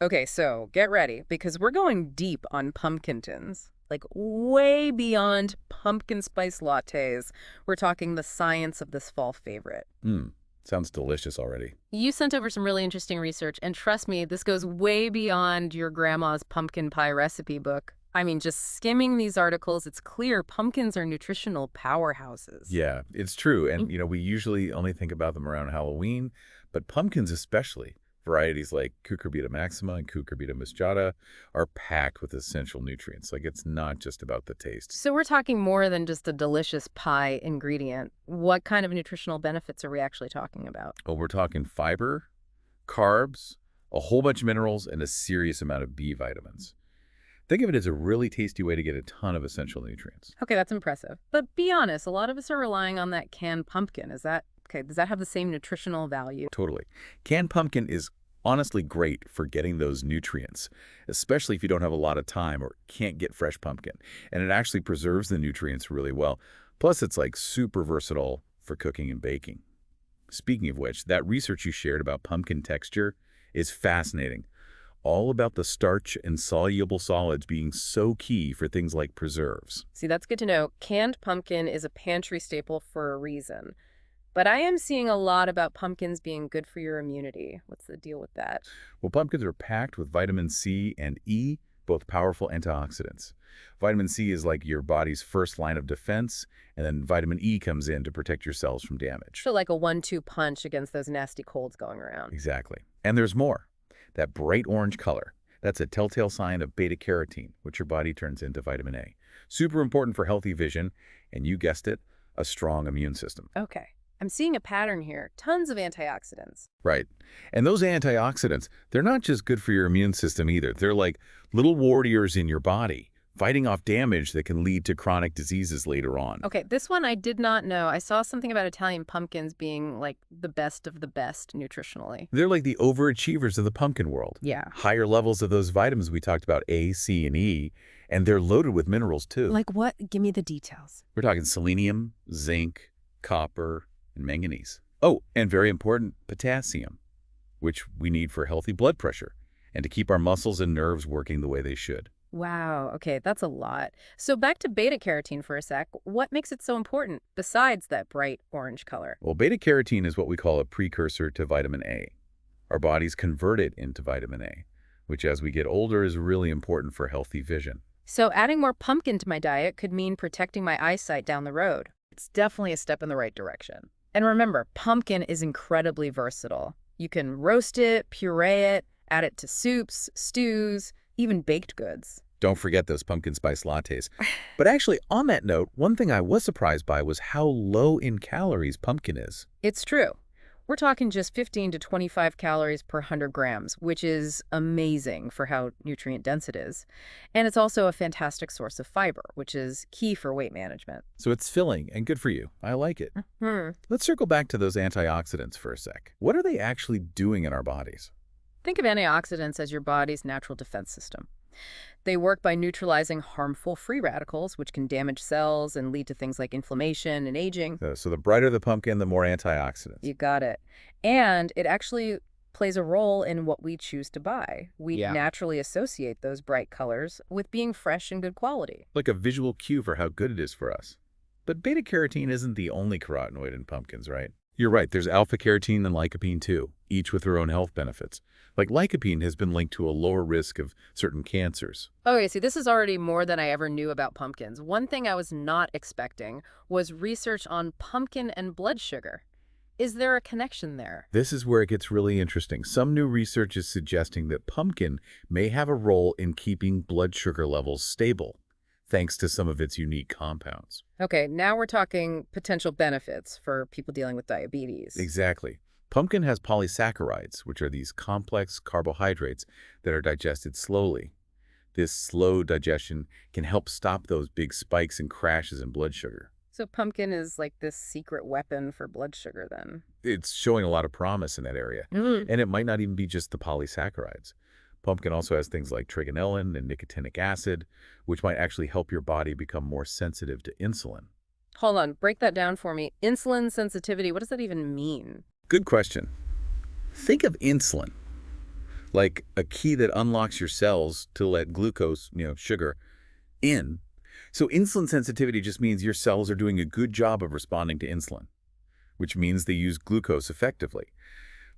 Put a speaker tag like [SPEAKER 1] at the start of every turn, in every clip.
[SPEAKER 1] Okay, so get ready because we're going deep on pumpkintons. Like way beyond pumpkin spice lattes. We're talking the science of this fall favorite.
[SPEAKER 2] Hmm, sounds delicious already.
[SPEAKER 1] You sent over some really interesting research, and trust me, this goes way beyond your grandma's pumpkin pie recipe book. I mean, just skimming these articles, it's clear pumpkins are nutritional powerhouses.
[SPEAKER 2] Yeah, it's true. And, we usually only think about them around Halloween, but pumpkins especially, varieties like Cucurbita maxima and Cucurbita moscata, are packed with essential nutrients. Like, it's not just about the taste.
[SPEAKER 1] So we're talking more than just a delicious pie ingredient. What kind of nutritional benefits are we actually talking about?
[SPEAKER 2] Oh, we're talking fiber, carbs, a whole bunch of minerals, and a serious amount of B vitamins. Think of it as a really tasty way to get a ton of essential nutrients.
[SPEAKER 1] Okay, that's impressive. But be honest, a lot of us are relying on that canned pumpkin. Is that okay? Does that have the same nutritional value?
[SPEAKER 2] Totally. Canned pumpkin is honestly great for getting those nutrients, especially if you don't have a lot of time or can't get fresh pumpkin. And it actually preserves the nutrients really well. Plus, it's like super versatile for cooking and baking. Speaking of which, that research you shared about pumpkin texture is fascinating. All about the starch and soluble solids being so key for things like preserves.
[SPEAKER 1] See, that's good to know. Canned pumpkin is a pantry staple for a reason. But I am seeing a lot about pumpkins being good for your immunity. What's the deal with that?
[SPEAKER 2] Well, pumpkins are packed with vitamin C and E, both powerful antioxidants. Vitamin C is like your body's first line of defense, and then vitamin E comes in to protect your cells from damage.
[SPEAKER 1] So like a 1-2 punch against those nasty colds going around.
[SPEAKER 2] Exactly. And there's more. That bright orange color, that's a telltale sign of beta-carotene, which your body turns into vitamin A. Super important for healthy vision, and you guessed it, a strong immune system.
[SPEAKER 1] Okay. I'm seeing a pattern here. Tons of antioxidants.
[SPEAKER 2] Right. And those antioxidants, they're not just good for your immune system either. They're like little warriors in your body, fighting off damage that can lead to chronic diseases later on.
[SPEAKER 1] Okay, this one I did not know. I saw something about Italian pumpkins being like the best of the best nutritionally.
[SPEAKER 2] They're like the overachievers of the pumpkin world.
[SPEAKER 1] Yeah.
[SPEAKER 2] Higher levels of those vitamins we talked about, A, C, and E, and they're loaded with minerals too.
[SPEAKER 1] Like what? Give me the details.
[SPEAKER 2] We're talking selenium, zinc, copper, and manganese. Oh, and very important, potassium, which we need for healthy blood pressure and to keep our muscles and nerves working the way they should.
[SPEAKER 1] Wow, okay, that's a lot. So back to beta carotene for a sec. What makes it so important besides that bright orange color?
[SPEAKER 2] Well, beta-carotene is what we call a precursor to vitamin A. Our bodies convert it into vitamin A, which as we get older is really important for healthy vision.
[SPEAKER 1] So adding more pumpkin to my diet could mean protecting my eyesight down the road. It's definitely a step in the right direction. And remember, pumpkin is incredibly versatile. You can roast it, puree it, add it to soups, stews, even baked goods.
[SPEAKER 2] Don't forget those pumpkin spice lattes. But actually, on that note, one thing I was surprised by was how low in calories pumpkin is.
[SPEAKER 1] It's true. We're talking just 15 to 25 calories per 100 grams, which is amazing for how nutrient dense it is. And it's also a fantastic source of fiber, which is key for weight management.
[SPEAKER 2] So it's filling and good for you. I like it.
[SPEAKER 1] Hmm.
[SPEAKER 2] Let's circle back to those antioxidants for a sec. What are they actually doing in our bodies?
[SPEAKER 1] Think of antioxidants as your body's natural defense system. They work by neutralizing harmful free radicals, which can damage cells and lead to things like inflammation and aging.
[SPEAKER 2] So the brighter the pumpkin, the more antioxidants.
[SPEAKER 1] You got it. And it actually plays a role in what we choose to buy. We
[SPEAKER 2] Yeah.
[SPEAKER 1] naturally associate those bright colors with being fresh and good quality.
[SPEAKER 2] Like a visual cue for how good it is for us. But beta-carotene isn't the only carotenoid in pumpkins, right? You're right, there's alpha-carotene and lycopene too, each with their own health benefits. Like lycopene has been linked to a lower risk of certain cancers.
[SPEAKER 1] Okay, see, this is already more than I ever knew about pumpkins. One thing I was not expecting was research on pumpkin and blood sugar. Is there a connection there?
[SPEAKER 2] This is where it gets really interesting. Some new research is suggesting that pumpkin may have a role in keeping blood sugar levels stable, thanks to some of its unique compounds.
[SPEAKER 1] Okay, now we're talking potential benefits for people dealing with diabetes.
[SPEAKER 2] Exactly. Pumpkin has polysaccharides, which are these complex carbohydrates that are digested slowly. This slow digestion can help stop those big spikes and crashes in blood sugar.
[SPEAKER 1] So pumpkin is like this secret weapon for blood sugar then.
[SPEAKER 2] It's showing a lot of promise in that area. And it might not even be just the polysaccharides. Pumpkin also has things like trigonelin and nicotinic acid, which might actually help your body become more sensitive to insulin.
[SPEAKER 1] Hold on, break that down for me. Insulin sensitivity, what does that even mean?
[SPEAKER 2] Good question. Think of insulin. like a key that unlocks your cells to let glucose, sugar, in. So insulin sensitivity just means your cells are doing a good job of responding to insulin, which means they use glucose effectively.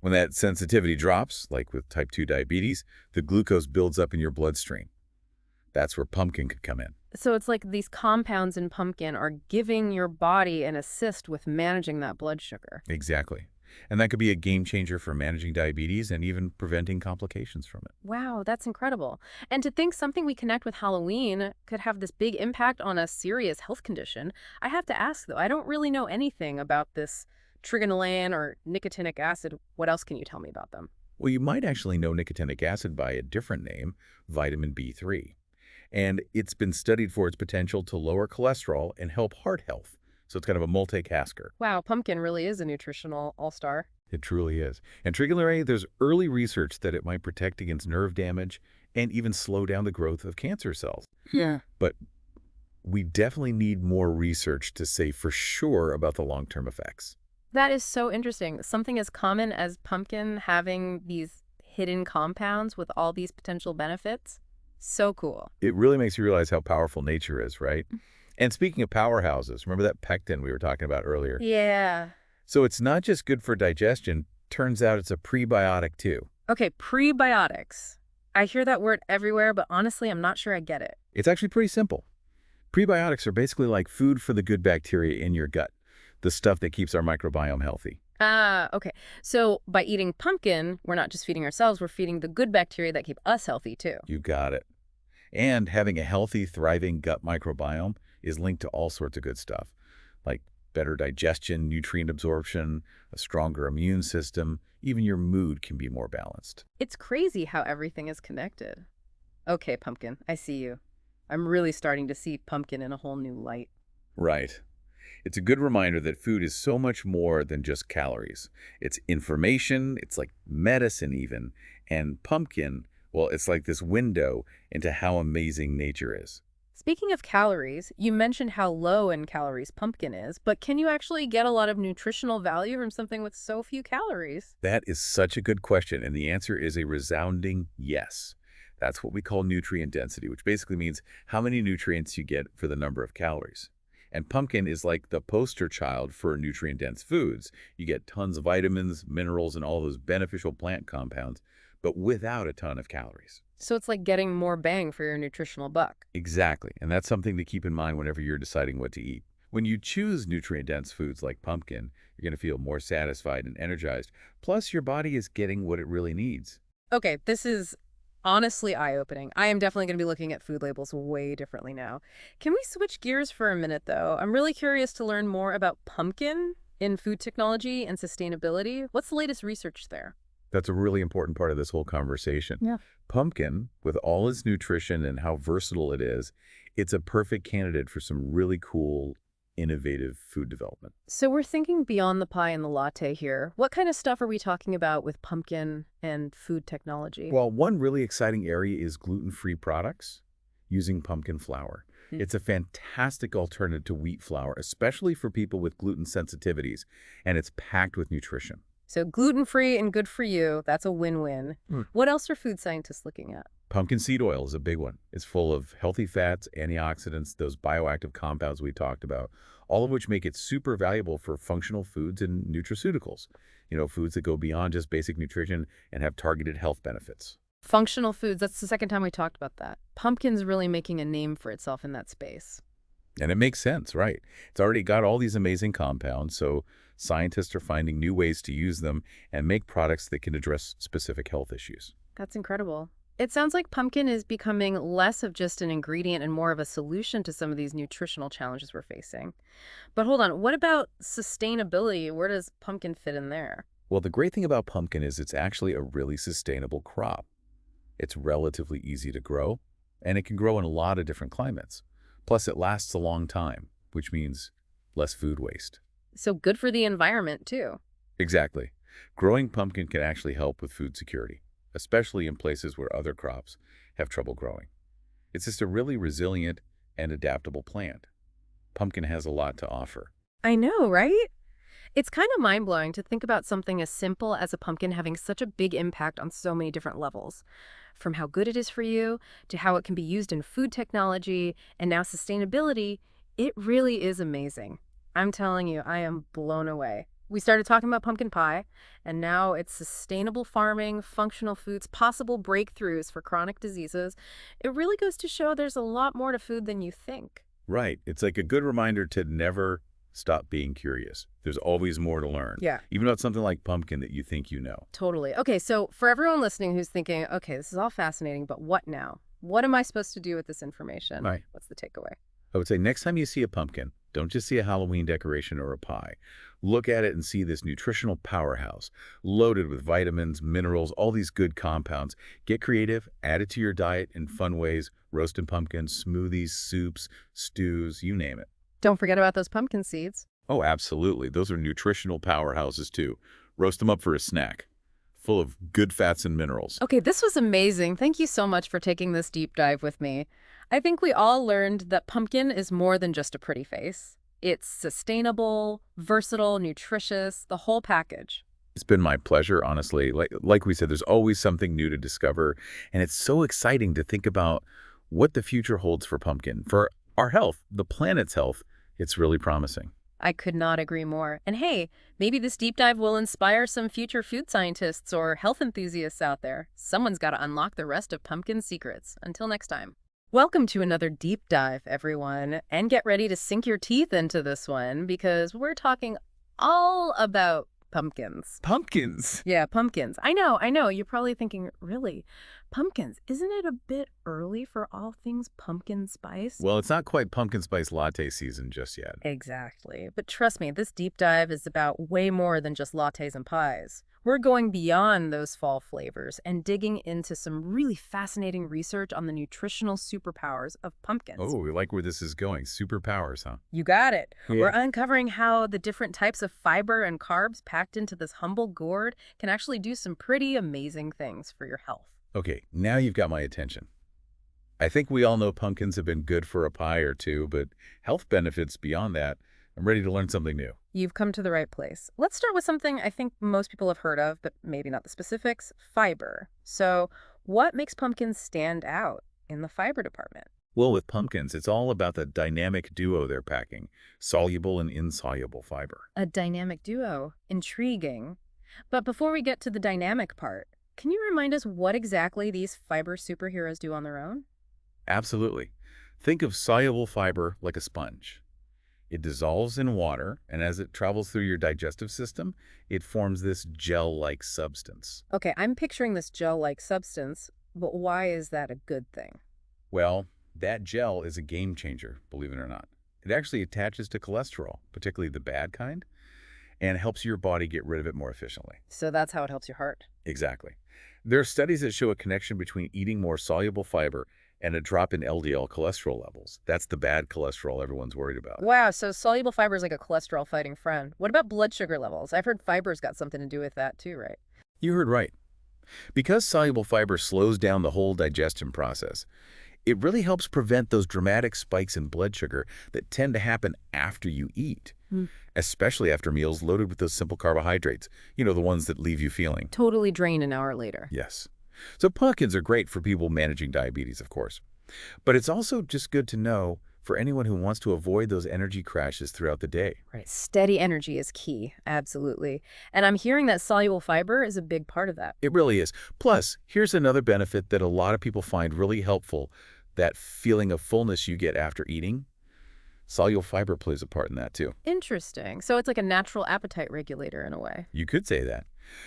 [SPEAKER 2] When that sensitivity drops, like with type 2 diabetes, the glucose builds up in your bloodstream. That's where pumpkin could come in.
[SPEAKER 1] So it's like these compounds in pumpkin are giving your body an assist with managing that blood sugar.
[SPEAKER 2] Exactly. And that could be a game changer for managing diabetes and even preventing complications from it.
[SPEAKER 1] Wow, that's incredible. And to think something we connect with Halloween could have this big impact on a serious health condition. I have to ask, though, I don't really know anything about this trigonelane or nicotinic acid. What else can you tell me about them?
[SPEAKER 2] Well, you might actually know nicotinic acid by a different name, vitamin B3. And it's been studied for its potential to lower cholesterol and help heart health. So it's kind of a multitasker.
[SPEAKER 1] Wow, pumpkin really is a nutritional all-star.
[SPEAKER 2] It truly is. And trigonelane, there's early research that it might protect against nerve damage and even slow down the growth of cancer cells.
[SPEAKER 1] Yeah.
[SPEAKER 2] But we definitely need more research to say for sure about the long-term effects.
[SPEAKER 1] That is so interesting. Something as common as pumpkin having these hidden compounds with all these potential benefits. So cool.
[SPEAKER 2] It really makes you realize how powerful nature is, right? And speaking of powerhouses, remember that pectin we were talking about earlier?
[SPEAKER 1] Yeah.
[SPEAKER 2] So it's not just good for digestion. Turns out it's a prebiotic too.
[SPEAKER 1] Okay, prebiotics. I hear that word everywhere, but honestly, I'm not sure I get it.
[SPEAKER 2] It's actually pretty simple. Prebiotics are basically like food for the good bacteria in your gut, the stuff that keeps our microbiome healthy.
[SPEAKER 1] Ah, okay. So by eating pumpkin, we're not just feeding ourselves, we're feeding the good bacteria that keep us healthy too.
[SPEAKER 2] You got it. And having a healthy, thriving gut microbiome is linked to all sorts of good stuff, like better digestion, nutrient absorption, a stronger immune system. Even your mood can be more balanced.
[SPEAKER 1] It's crazy how everything is connected. Okay, pumpkin, I see you. I'm really starting to see pumpkin in a whole new light.
[SPEAKER 2] Right. It's a good reminder that food is so much more than just calories. It's information, it's like medicine even, and pumpkin, well, it's like this window into how amazing nature is.
[SPEAKER 1] Speaking of calories, you mentioned how low in calories pumpkin is, but can you actually get a lot of nutritional value from something with so few calories?
[SPEAKER 2] That is such a good question, and the answer is a resounding yes. That's what we call nutrient density, which basically means how many nutrients you get for the number of calories. And pumpkin is like the poster child for nutrient-dense foods. You get tons of vitamins, minerals, and all those beneficial plant compounds, but without a ton of calories.
[SPEAKER 1] So it's like getting more bang for your nutritional buck.
[SPEAKER 2] Exactly, and that's something to keep in mind whenever you're deciding what to eat. When you choose nutrient-dense foods like pumpkin, you're going to feel more satisfied and energized. Plus, your body is getting what it really needs.
[SPEAKER 1] Okay, this is honestly eye-opening. I am definitely going to be looking at food labels way differently now. Can we switch gears for a minute, though? I'm really curious to learn more about pumpkin in food technology and sustainability. What's the latest research there?
[SPEAKER 2] That's a really important part of this whole conversation.
[SPEAKER 1] Yeah.
[SPEAKER 2] Pumpkin, with all its nutrition and how versatile it is, it's a perfect candidate for some really cool, innovative food development.
[SPEAKER 1] So we're thinking beyond the pie and the latte here. What kind of stuff are we talking about with pumpkin and food technology?
[SPEAKER 2] Well, one really exciting area is gluten-free products using pumpkin flour. It's a fantastic alternative to wheat flour, especially for people with gluten sensitivities, and it's packed with nutrition.
[SPEAKER 1] So gluten-free and good for you, that's a win-win. What else are food scientists looking at?
[SPEAKER 2] Pumpkin seed oil is a big one. It's full of healthy fats, antioxidants, those bioactive compounds we talked about, all of which make it super valuable for functional foods and nutraceuticals. Foods that go beyond just basic nutrition and have targeted health benefits.
[SPEAKER 1] Functional foods, that's the second time we talked about that. Pumpkin's really making a name for itself in that space.
[SPEAKER 2] And it makes sense, right? It's already got all these amazing compounds, so scientists are finding new ways to use them and make products that can address specific health issues.
[SPEAKER 1] That's incredible. It sounds like pumpkin is becoming less of just an ingredient and more of a solution to some of these nutritional challenges we're facing. But hold on, what about sustainability? Where does pumpkin fit in there?
[SPEAKER 2] Well, the great thing about pumpkin is it's actually a really sustainable crop. It's relatively easy to grow, and it can grow in a lot of different climates. Plus, it lasts a long time, which means less food waste.
[SPEAKER 1] So good for the environment, too.
[SPEAKER 2] Exactly. Growing pumpkin can actually help with food security, especially in places where other crops have trouble growing. It's just a really resilient and adaptable plant. Pumpkin has a lot to offer.
[SPEAKER 1] I know, right? It's kind of mind-blowing to think about something as simple as a pumpkin having such a big impact on so many different levels. From how good it is for you, to how it can be used in food technology, and now sustainability, it really is amazing. I'm telling you, I am blown away. We started talking about pumpkin pie, and now it's sustainable farming, functional foods, possible breakthroughs for chronic diseases. It really goes to show there's a lot more to food than you think.
[SPEAKER 2] Right. It's like a good reminder to never stop being curious. There's always more to learn,
[SPEAKER 1] Yeah.
[SPEAKER 2] even about something like pumpkin that you think you know.
[SPEAKER 1] Totally. Okay, so for everyone listening who's thinking, okay, this is all fascinating, but what now? What am I supposed to do with this information?
[SPEAKER 2] Right.
[SPEAKER 1] What's the takeaway?
[SPEAKER 2] I would say next time you see a pumpkin, don't just see a Halloween decoration or a pie. Look at it and see this nutritional powerhouse, loaded with vitamins, minerals, all these good compounds. Get creative, add it to your diet in fun ways, roasting pumpkins, smoothies, soups, stews, you name it.
[SPEAKER 1] Don't forget about those pumpkin seeds.
[SPEAKER 2] Oh, absolutely. Those are nutritional powerhouses too. Roast them up for a snack, full of good fats and minerals.
[SPEAKER 1] Okay, this was amazing. Thank you so much for taking this deep dive with me. I think we all learned that pumpkin is more than just a pretty face. It's sustainable, versatile, nutritious, the whole package.
[SPEAKER 2] It's been my pleasure, honestly. Like we said, there's always something new to discover, and it's so exciting to think about what the future holds for pumpkin, for our health, the planet's health. It's really promising.
[SPEAKER 1] I could not agree more. And hey, maybe this deep dive will inspire some future food scientists or health enthusiasts out there. Someone's got to unlock the rest of pumpkin's secrets. Until next time. Welcome to another deep dive, everyone. And get ready to sink your teeth into this one because we're talking all about pumpkins.
[SPEAKER 2] Pumpkins!
[SPEAKER 1] Yeah, pumpkins. I know. You're probably thinking, really? Pumpkins? Isn't it a bit early for all things pumpkin spice?
[SPEAKER 2] Well, it's not quite pumpkin spice latte season just yet.
[SPEAKER 1] Exactly. But trust me, this deep dive is about way more than just lattes and pies. We're going beyond those fall flavors and digging into some really fascinating research on the nutritional superpowers of pumpkins.
[SPEAKER 2] Oh, we like where this is going. Superpowers, huh?
[SPEAKER 1] You got it.
[SPEAKER 2] Yeah.
[SPEAKER 1] We're uncovering how the different types of fiber and carbs packed into this humble gourd can actually do some pretty amazing things for your health.
[SPEAKER 2] Okay, now you've got my attention. I think we all know pumpkins have been good for a pie or two, but health benefits beyond that. I'm ready to learn something new.
[SPEAKER 1] You've come to the right place. Let's start with something I think most people have heard of, but maybe not the specifics, fiber. So what makes pumpkins stand out in the fiber department?
[SPEAKER 2] Well, with pumpkins, it's all about the dynamic duo they're packing, soluble and insoluble fiber.
[SPEAKER 1] A dynamic duo. Intriguing. But before we get to the dynamic part, can you remind us what exactly these fiber superheroes do on their own?
[SPEAKER 2] Absolutely. Think of soluble fiber like a sponge. It dissolves in water, and as it travels through your digestive system, it forms this gel-like substance.
[SPEAKER 1] Okay, I'm picturing this gel-like substance, but why is that a good thing?
[SPEAKER 2] Well, that gel is a game changer, believe it or not. It actually attaches to cholesterol, particularly the bad kind, and helps your body get rid of it more efficiently.
[SPEAKER 1] So that's how it helps your heart.
[SPEAKER 2] Exactly. There are studies that show a connection between eating more soluble fiber and a drop in LDL cholesterol levels. That's the bad cholesterol everyone's worried about.
[SPEAKER 1] Wow, so soluble fiber is like a cholesterol-fighting friend. What about blood sugar levels? I've heard fiber's got something to do with that too, right?
[SPEAKER 2] You heard right. Because soluble fiber slows down the whole digestion process, it really helps prevent those dramatic spikes in blood sugar that tend to happen after you eat, especially after meals loaded with those simple carbohydrates, the ones that leave you feeling.
[SPEAKER 1] Totally drain an hour later.
[SPEAKER 2] Yes. So pumpkins are great for people managing diabetes, of course. But it's also just good to know for anyone who wants to avoid those energy crashes throughout the day.
[SPEAKER 1] Right, steady energy is key, absolutely. And I'm hearing that soluble fiber is a big part of that.
[SPEAKER 2] It really is. Plus, here's another benefit that a lot of people find really helpful, that feeling of fullness you get after eating. Soluble fiber plays a part in that too.
[SPEAKER 1] Interesting. So it's like a natural appetite regulator in a way.
[SPEAKER 2] You could say that.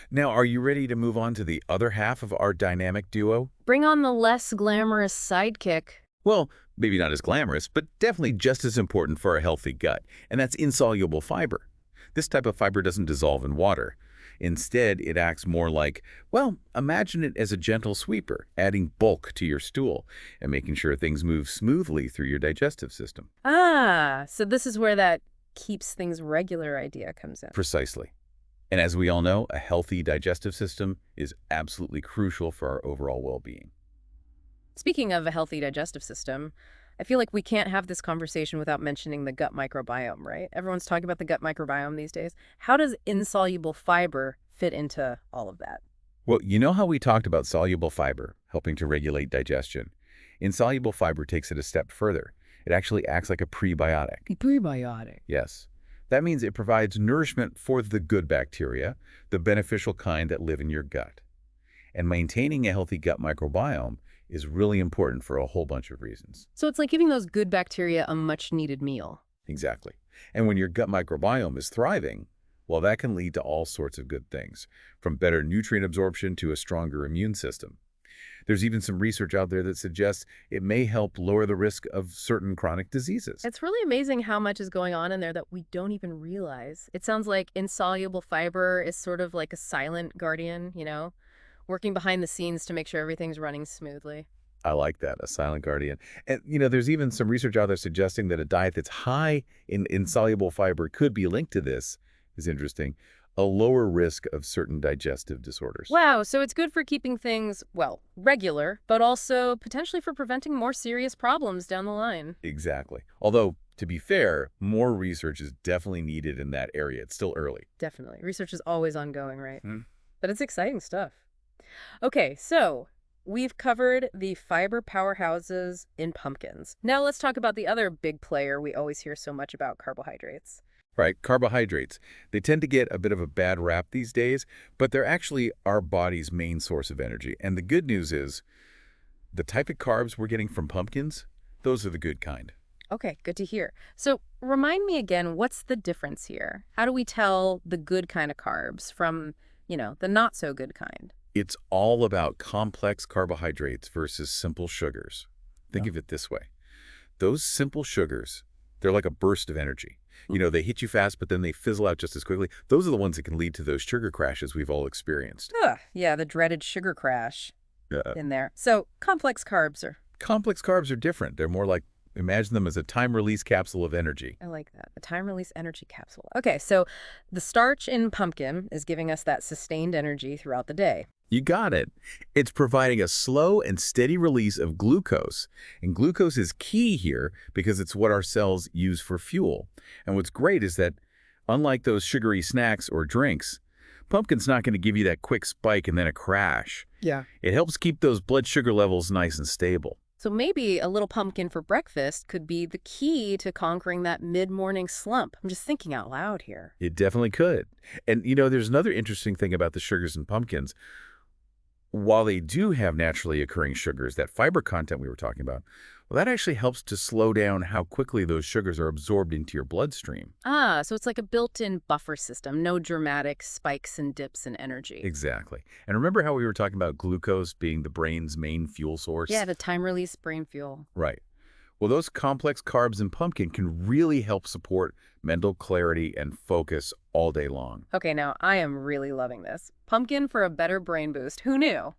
[SPEAKER 2] Now, are you ready to move on to the other half of our dynamic duo?
[SPEAKER 1] Bring on the less glamorous sidekick.
[SPEAKER 2] Well, maybe not as glamorous, but definitely just as important for a healthy gut, and that's insoluble fiber. This type of fiber doesn't dissolve in water. Instead, it acts more like, well, imagine it as a gentle sweeper, adding bulk to your stool and making sure things move smoothly through your digestive system.
[SPEAKER 1] Ah, so this is where that keeps things regular idea comes in.
[SPEAKER 2] Precisely. And as we all know, a healthy digestive system is absolutely crucial for our overall well-being.
[SPEAKER 1] Speaking of a healthy digestive system, I feel like we can't have this conversation without mentioning the gut microbiome, right? Everyone's talking about the gut microbiome these days. How does insoluble fiber fit into all of that?
[SPEAKER 2] Well, you know how we talked about soluble fiber helping to regulate digestion? Insoluble fiber takes it a step further. It actually acts like a prebiotic.
[SPEAKER 1] A prebiotic.
[SPEAKER 2] Yes. That means it provides nourishment for the good bacteria, the beneficial kind that live in your gut. And maintaining a healthy gut microbiome is really important for a whole bunch of reasons.
[SPEAKER 1] So it's like giving those good bacteria a much-needed meal.
[SPEAKER 2] Exactly. And when your gut microbiome is thriving, well, that can lead to all sorts of good things, from better nutrient absorption to a stronger immune system. There's even some research out there that suggests it may help lower the risk of certain chronic diseases.
[SPEAKER 1] It's really amazing how much is going on in there that we don't even realize. It sounds like insoluble fiber is sort of like a silent guardian, working behind the scenes to make sure everything's running smoothly.
[SPEAKER 2] I like that, a silent guardian. And, there's even some research out there suggesting that a diet that's high in insoluble fiber could be linked to this, is interesting, a lower risk of certain digestive disorders.
[SPEAKER 1] Wow, so it's good for keeping things, well, regular, but also potentially for preventing more serious problems down the line.
[SPEAKER 2] Exactly. Although, to be fair, more research is definitely needed in that area. It's still early.
[SPEAKER 1] Definitely. Research is always ongoing, right?
[SPEAKER 2] Hmm.
[SPEAKER 1] But it's exciting stuff. Okay, so we've covered the fiber powerhouses in pumpkins. Now let's talk about the other big player we always hear so much about, carbohydrates.
[SPEAKER 2] Right, carbohydrates. They tend to get a bit of a bad rap these days, but they're actually our body's main source of energy. And the good news is, the type of carbs we're getting from pumpkins, those are the good kind.
[SPEAKER 1] Okay, good to hear. So remind me again, what's the difference here? How do we tell the good kind of carbs from, the not so good kind?
[SPEAKER 2] It's all about complex carbohydrates versus simple sugars. Think
[SPEAKER 1] Yeah.
[SPEAKER 2] of it this way. Those simple sugars, they're like a burst of energy. They hit you fast, but then they fizzle out just as quickly. Those are the ones that can lead to those sugar crashes we've all experienced.
[SPEAKER 1] Ugh, yeah, the dreaded sugar crash
[SPEAKER 2] Uh,
[SPEAKER 1] in there. So complex carbs are,
[SPEAKER 2] Complex carbs are different. They're more like, imagine them as a time-release capsule of energy.
[SPEAKER 1] I like that, a time-release energy capsule. Okay, so the starch in pumpkin is giving us that sustained energy throughout the day.
[SPEAKER 2] You got it. It's providing a slow and steady release of glucose. And glucose is key here because it's what our cells use for fuel. And what's great is that, unlike those sugary snacks or drinks, pumpkin's not going to give you that quick spike and then a crash.
[SPEAKER 1] Yeah.
[SPEAKER 2] It helps keep those blood sugar levels nice and stable.
[SPEAKER 1] So maybe a little pumpkin for breakfast could be the key to conquering that mid-morning slump. I'm just thinking out loud here.
[SPEAKER 2] It definitely could. And, there's another interesting thing about the sugars in pumpkins. While they do have naturally occurring sugars, that fiber content we were talking about, well, that actually helps to slow down how quickly those sugars are absorbed into your bloodstream.
[SPEAKER 1] Ah, so it's like a built-in buffer system, no dramatic spikes and dips in energy.
[SPEAKER 2] Exactly. And remember how we were talking about glucose being the brain's main fuel source?
[SPEAKER 1] Yeah, the time-release brain fuel.
[SPEAKER 2] Right. Well, those complex carbs in pumpkin can really help support mental clarity and focus all day long.
[SPEAKER 1] Okay, now I am really loving this. Pumpkin for a better brain boost. Who knew?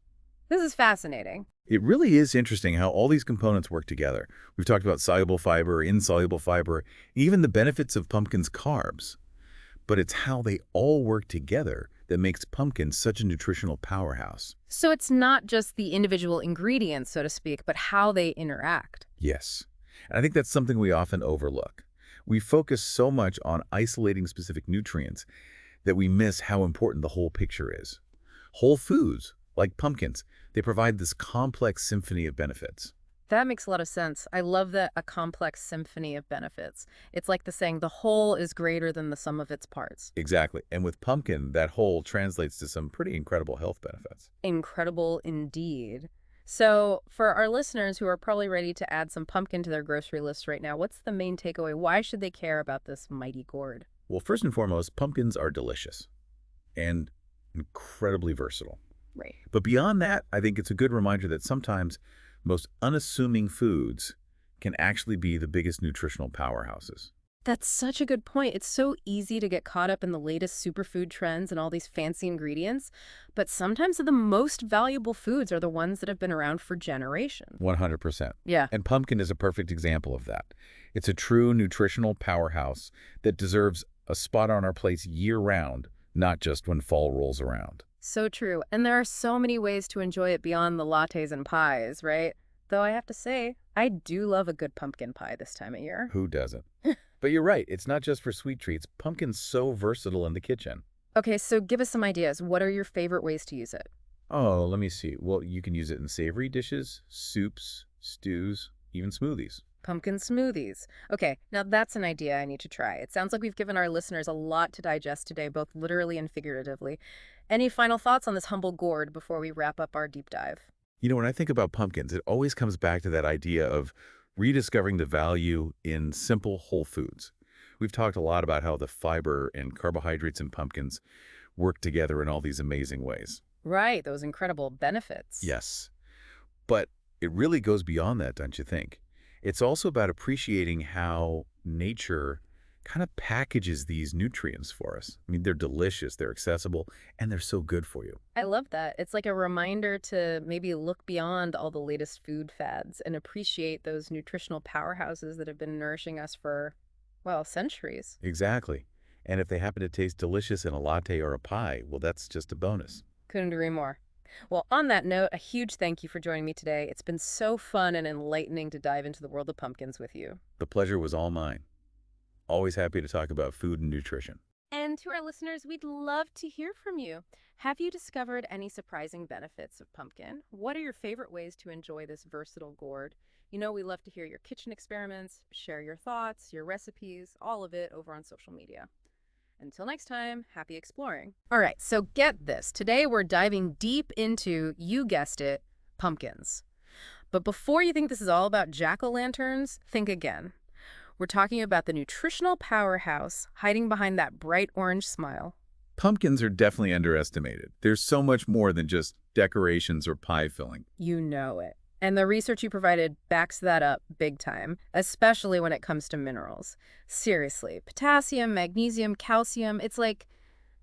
[SPEAKER 1] This is fascinating.
[SPEAKER 2] It really is interesting how all these components work together. We've talked about soluble fiber, insoluble fiber, even the benefits of pumpkin's carbs. But it's how they all work together that makes pumpkin such a nutritional powerhouse.
[SPEAKER 1] So it's not just the individual ingredients, so to speak, but how they interact.
[SPEAKER 2] Yes. And I think that's something we often overlook. We focus so much on isolating specific nutrients that we miss how important the whole picture is. Whole foods, like pumpkins, they provide this complex symphony of benefits.
[SPEAKER 1] That makes a lot of sense. I love that, a complex symphony of benefits. It's like the saying, the whole is greater than the sum of its parts.
[SPEAKER 2] Exactly. And with pumpkin, that whole translates to some pretty incredible health benefits.
[SPEAKER 1] Incredible indeed. So for our listeners who are probably ready to add some pumpkin to their grocery list right now, what's the main takeaway? Why should they care about this mighty gourd?
[SPEAKER 2] Well, first and foremost, pumpkins are delicious and incredibly versatile.
[SPEAKER 1] Right.
[SPEAKER 2] But beyond that, I think it's a good reminder that sometimes most unassuming foods can actually be the biggest nutritional powerhouses.
[SPEAKER 1] That's such a good point. It's so easy to get caught up in the latest superfood trends and all these fancy ingredients, but sometimes the most valuable foods are the ones that have been around for generations.
[SPEAKER 2] 100%.
[SPEAKER 1] Yeah.
[SPEAKER 2] And pumpkin is a perfect example of that. It's a true nutritional powerhouse that deserves a spot on our plates year-round, not just when fall rolls around.
[SPEAKER 1] So true. And there are so many ways to enjoy it beyond the lattes and pies, right? Though I have to say, I do love a good pumpkin pie this time of year.
[SPEAKER 2] Who doesn't? But you're right, it's not just for sweet treats. Pumpkin's so versatile in the kitchen.
[SPEAKER 1] Okay, so give us some ideas. What are your favorite ways to use it?
[SPEAKER 2] Oh, let me see. Well, you can use it in savory dishes, soups, stews, even smoothies.
[SPEAKER 1] Pumpkin smoothies. Okay, now that's an idea I need to try. It sounds like we've given our listeners a lot to digest today, both literally and figuratively. Any final thoughts on this humble gourd before we wrap up our deep dive?
[SPEAKER 2] When I think about pumpkins, it always comes back to that idea of rediscovering the value in simple whole foods. We've talked a lot about how the fiber and carbohydrates in pumpkins work together in all these amazing ways.
[SPEAKER 1] Right, those incredible benefits.
[SPEAKER 2] Yes, but it really goes beyond that, don't you think? It's also about appreciating how nature kind of packages these nutrients for us. I mean, they're delicious, they're accessible, and they're so good for you.
[SPEAKER 1] I love that. It's like a reminder to maybe look beyond all the latest food fads and appreciate those nutritional powerhouses that have been nourishing us for, well, centuries.
[SPEAKER 2] Exactly. And if they happen to taste delicious in a latte or a pie, well, that's just a bonus.
[SPEAKER 1] Couldn't agree more. Well, on that note, a huge thank you for joining me today. It's been so fun and enlightening to dive into the world of pumpkins with you.
[SPEAKER 2] The pleasure was all mine. Always happy to talk about food and nutrition.
[SPEAKER 1] And to our listeners, we'd love to hear from you. Have you discovered any surprising benefits of pumpkin? What are your favorite ways to enjoy this versatile gourd? We love to hear your kitchen experiments, share your thoughts, your recipes, all of it over on social media. Until next time, happy exploring. All right, so get this. Today we're diving deep into, you guessed it, pumpkins. But before you think this is all about jack-o'-lanterns, think again. We're talking about the nutritional powerhouse hiding behind that bright orange smile.
[SPEAKER 2] Pumpkins are definitely underestimated. There's so much more than just decorations or pie filling.
[SPEAKER 1] You know it. And the research you provided backs that up big time, especially when it comes to minerals. Seriously, potassium, magnesium, calcium, it's like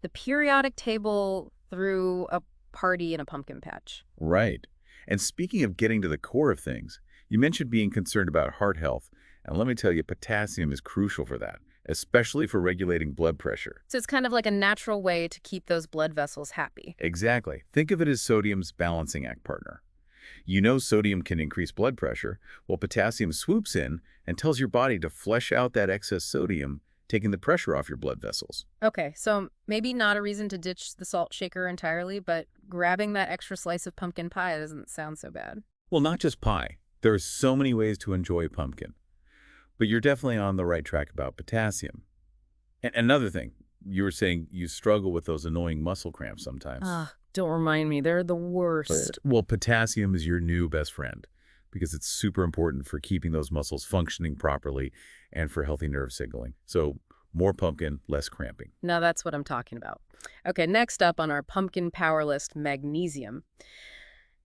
[SPEAKER 1] the periodic table through a party in a pumpkin patch.
[SPEAKER 2] Right. And speaking of getting to the core of things, you mentioned being concerned about heart health. And let me tell you, potassium is crucial for that, especially for regulating blood pressure.
[SPEAKER 1] So it's kind of like a natural way to keep those blood vessels happy.
[SPEAKER 2] Exactly. Think of it as sodium's balancing act partner. Sodium can increase blood pressure, while potassium swoops in and tells your body to flush out that excess sodium, taking the pressure off your blood vessels.
[SPEAKER 1] Okay, so maybe not a reason to ditch the salt shaker entirely, but grabbing that extra slice of pumpkin pie doesn't sound so bad.
[SPEAKER 2] Well, not just pie. There are so many ways to enjoy pumpkin. But you're definitely on the right track about potassium. And another thing, you were saying you struggle with those annoying muscle cramps sometimes.
[SPEAKER 1] Don't remind me. They're the worst.
[SPEAKER 2] Well, potassium is your new best friend because it's super important for keeping those muscles functioning properly and for healthy nerve signaling. So more pumpkin, less cramping.
[SPEAKER 1] Now that's what I'm talking about. Okay, next up on our pumpkin power list, magnesium.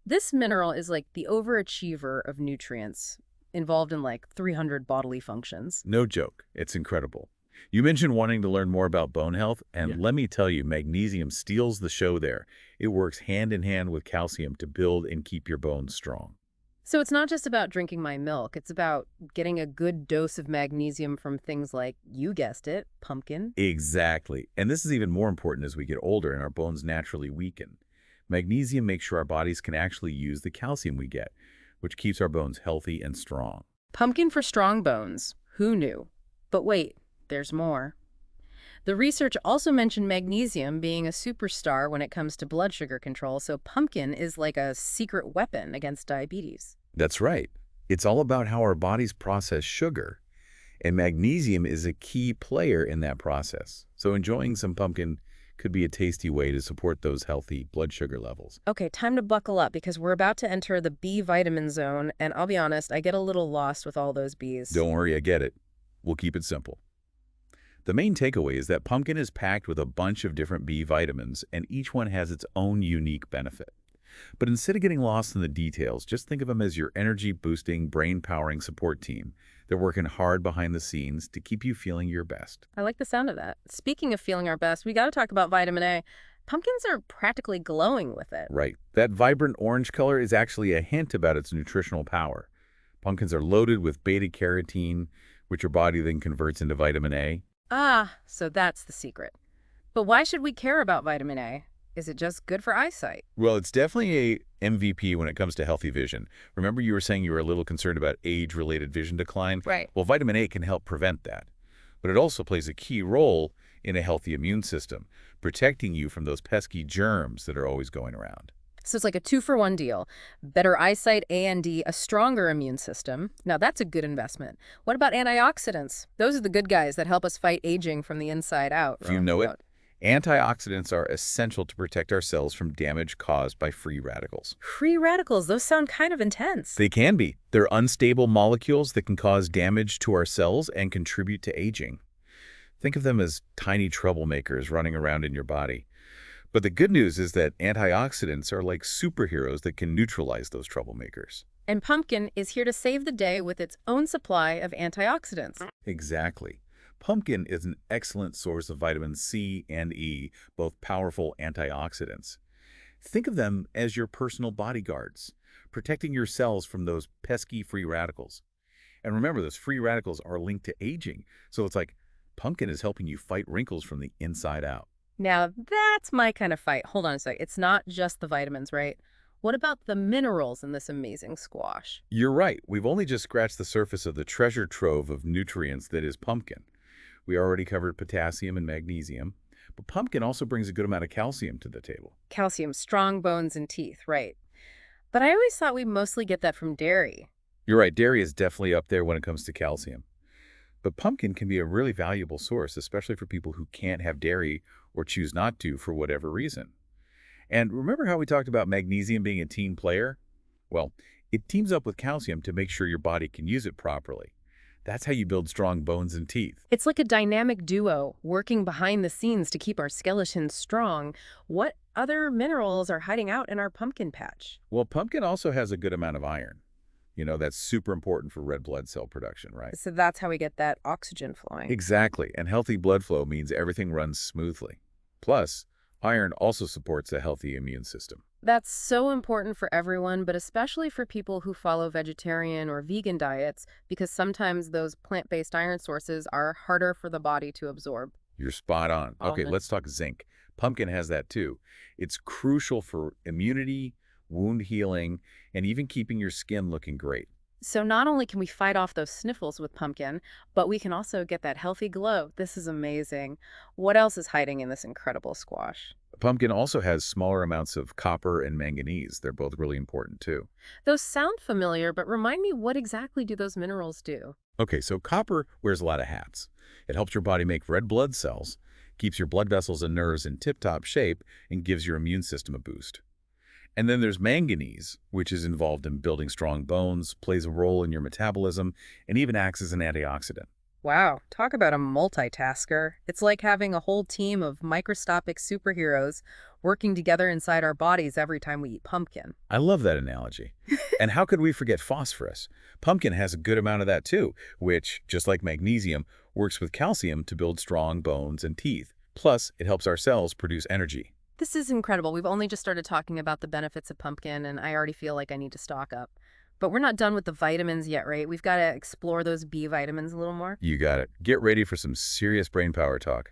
[SPEAKER 1] This mineral is like the overachiever of nutrients, involved in like 300 bodily functions.
[SPEAKER 2] No joke. It's incredible. You mentioned wanting to learn more about bone health, and let me tell you, magnesium steals the show there. It works hand in hand with calcium to build and keep your bones strong.
[SPEAKER 1] So it's not just about drinking my milk. It's about getting a good dose of magnesium from things like, you guessed it, pumpkin.
[SPEAKER 2] Exactly. And this is even more important as we get older and our bones naturally weaken. Magnesium makes sure our bodies can actually use the calcium we get, which keeps our bones healthy and strong.
[SPEAKER 1] Pumpkin for strong bones. Who knew? But wait, there's more. The research also mentioned magnesium being a superstar when it comes to blood sugar control, so pumpkin is like a secret weapon against diabetes.
[SPEAKER 2] That's right. It's all about how our bodies process sugar, and magnesium is a key player in that process. So enjoying some pumpkin could be a tasty way to support those healthy blood sugar levels.
[SPEAKER 1] Okay, time to buckle up because we're about to enter the B vitamin zone, and I'll be honest, I get a little lost with all those Bs.
[SPEAKER 2] Don't worry, I get it. We'll keep it simple. The main takeaway is that pumpkin is packed with a bunch of different B vitamins, and each one has its own unique benefit. But instead of getting lost in the details, just think of them as your energy-boosting, brain-powering support team. They're working hard behind the scenes to keep you feeling your best.
[SPEAKER 1] I like the sound of that. Speaking of feeling our best, we got to talk about vitamin A. Pumpkins are practically glowing with it.
[SPEAKER 2] Right. That vibrant orange color is actually a hint about its nutritional power. Pumpkins are loaded with beta-carotene, which your body then converts into vitamin A.
[SPEAKER 1] Ah, so that's the secret. But why should we care about vitamin A? Is it just good for eyesight?
[SPEAKER 2] Well, it's definitely a MVP when it comes to healthy vision. Remember you were saying you were a little concerned about age-related vision decline?
[SPEAKER 1] Right.
[SPEAKER 2] Well, vitamin A can help prevent that. But it also plays a key role in a healthy immune system, protecting you from those pesky germs that are always going around.
[SPEAKER 1] So it's like a two-for-one deal. Better eyesight and a stronger immune system. Now that's a good investment. What about antioxidants? Those are the good guys that help us fight aging from the inside out.
[SPEAKER 2] If you know it, antioxidants are essential to protect our cells from damage caused by free radicals.
[SPEAKER 1] Free radicals, those sound kind of intense.
[SPEAKER 2] They can be. They're unstable molecules that can cause damage to our cells and contribute to aging. Think of them as tiny troublemakers running around in your body. But the good news is that antioxidants are like superheroes that can neutralize those troublemakers.
[SPEAKER 1] And pumpkin is here to save the day with its own supply of antioxidants.
[SPEAKER 2] Exactly. Pumpkin is an excellent source of vitamin C and E, both powerful antioxidants. Think of them as your personal bodyguards, protecting your cells from those pesky free radicals. And remember, those free radicals are linked to aging, so it's like pumpkin is helping you fight wrinkles from the inside out.
[SPEAKER 1] Now, that's my kind of fight. Hold on a sec. It's not just the vitamins, right? What about the minerals in this amazing squash?
[SPEAKER 2] You're right. We've only just scratched the surface of the treasure trove of nutrients that is pumpkin. We already covered potassium and magnesium, but pumpkin also brings a good amount of calcium to the table.
[SPEAKER 1] Calcium, strong bones and teeth, right. But I always thought we mostly get that from dairy.
[SPEAKER 2] You're right, dairy is definitely up there when it comes to calcium. But pumpkin can be a really valuable source, especially for people who can't have dairy or choose not to for whatever reason. And remember how we talked about magnesium being a team player? Well, it teams up with calcium to make sure your body can use it properly. That's how you build strong bones and teeth.
[SPEAKER 1] It's like a dynamic duo working behind the scenes to keep our skeletons strong. What other minerals are hiding out in our pumpkin patch?
[SPEAKER 2] Well, pumpkin also has a good amount of iron. That's super important for red blood cell production, right?
[SPEAKER 1] So that's how we get that oxygen flowing.
[SPEAKER 2] Exactly. And healthy blood flow means everything runs smoothly. Plus, iron also supports a healthy immune system.
[SPEAKER 1] That's so important for everyone, but especially for people who follow vegetarian or vegan diets, because sometimes those plant-based iron sources are harder for the body to absorb.
[SPEAKER 2] You're spot on. Okay,
[SPEAKER 1] Almond.
[SPEAKER 2] let's talk zinc. Pumpkin has that too. It's crucial for immunity, wound healing, and even keeping your skin looking great.
[SPEAKER 1] So not only can we fight off those sniffles with pumpkin, but we can also get that healthy glow. This is amazing. What else is hiding in this incredible squash?
[SPEAKER 2] Pumpkin also has smaller amounts of copper and manganese. They're both really important too.
[SPEAKER 1] Those sound familiar, but remind me, what exactly do those minerals do?
[SPEAKER 2] Okay, so copper wears a lot of hats. It helps your body make red blood cells, keeps your blood vessels and nerves in tip-top shape, and gives your immune system a boost. And then there's manganese, which is involved in building strong bones, plays a role in your metabolism, and even acts as an antioxidant.
[SPEAKER 1] Wow, talk about a multitasker. It's like having a whole team of microscopic superheroes working together inside our bodies every time we eat pumpkin.
[SPEAKER 2] I love that analogy. And how could we forget phosphorus? Pumpkin has a good amount of that too, which, just like magnesium, works with calcium to build strong bones and teeth. Plus, it helps our cells produce energy.
[SPEAKER 1] This is incredible. We've only just started talking about the benefits of pumpkin, and I already feel like I need to stock up. But we're not done with the vitamins yet, right? We've got to explore those B vitamins a little more.
[SPEAKER 2] You got it. Get ready for some serious brain power talk.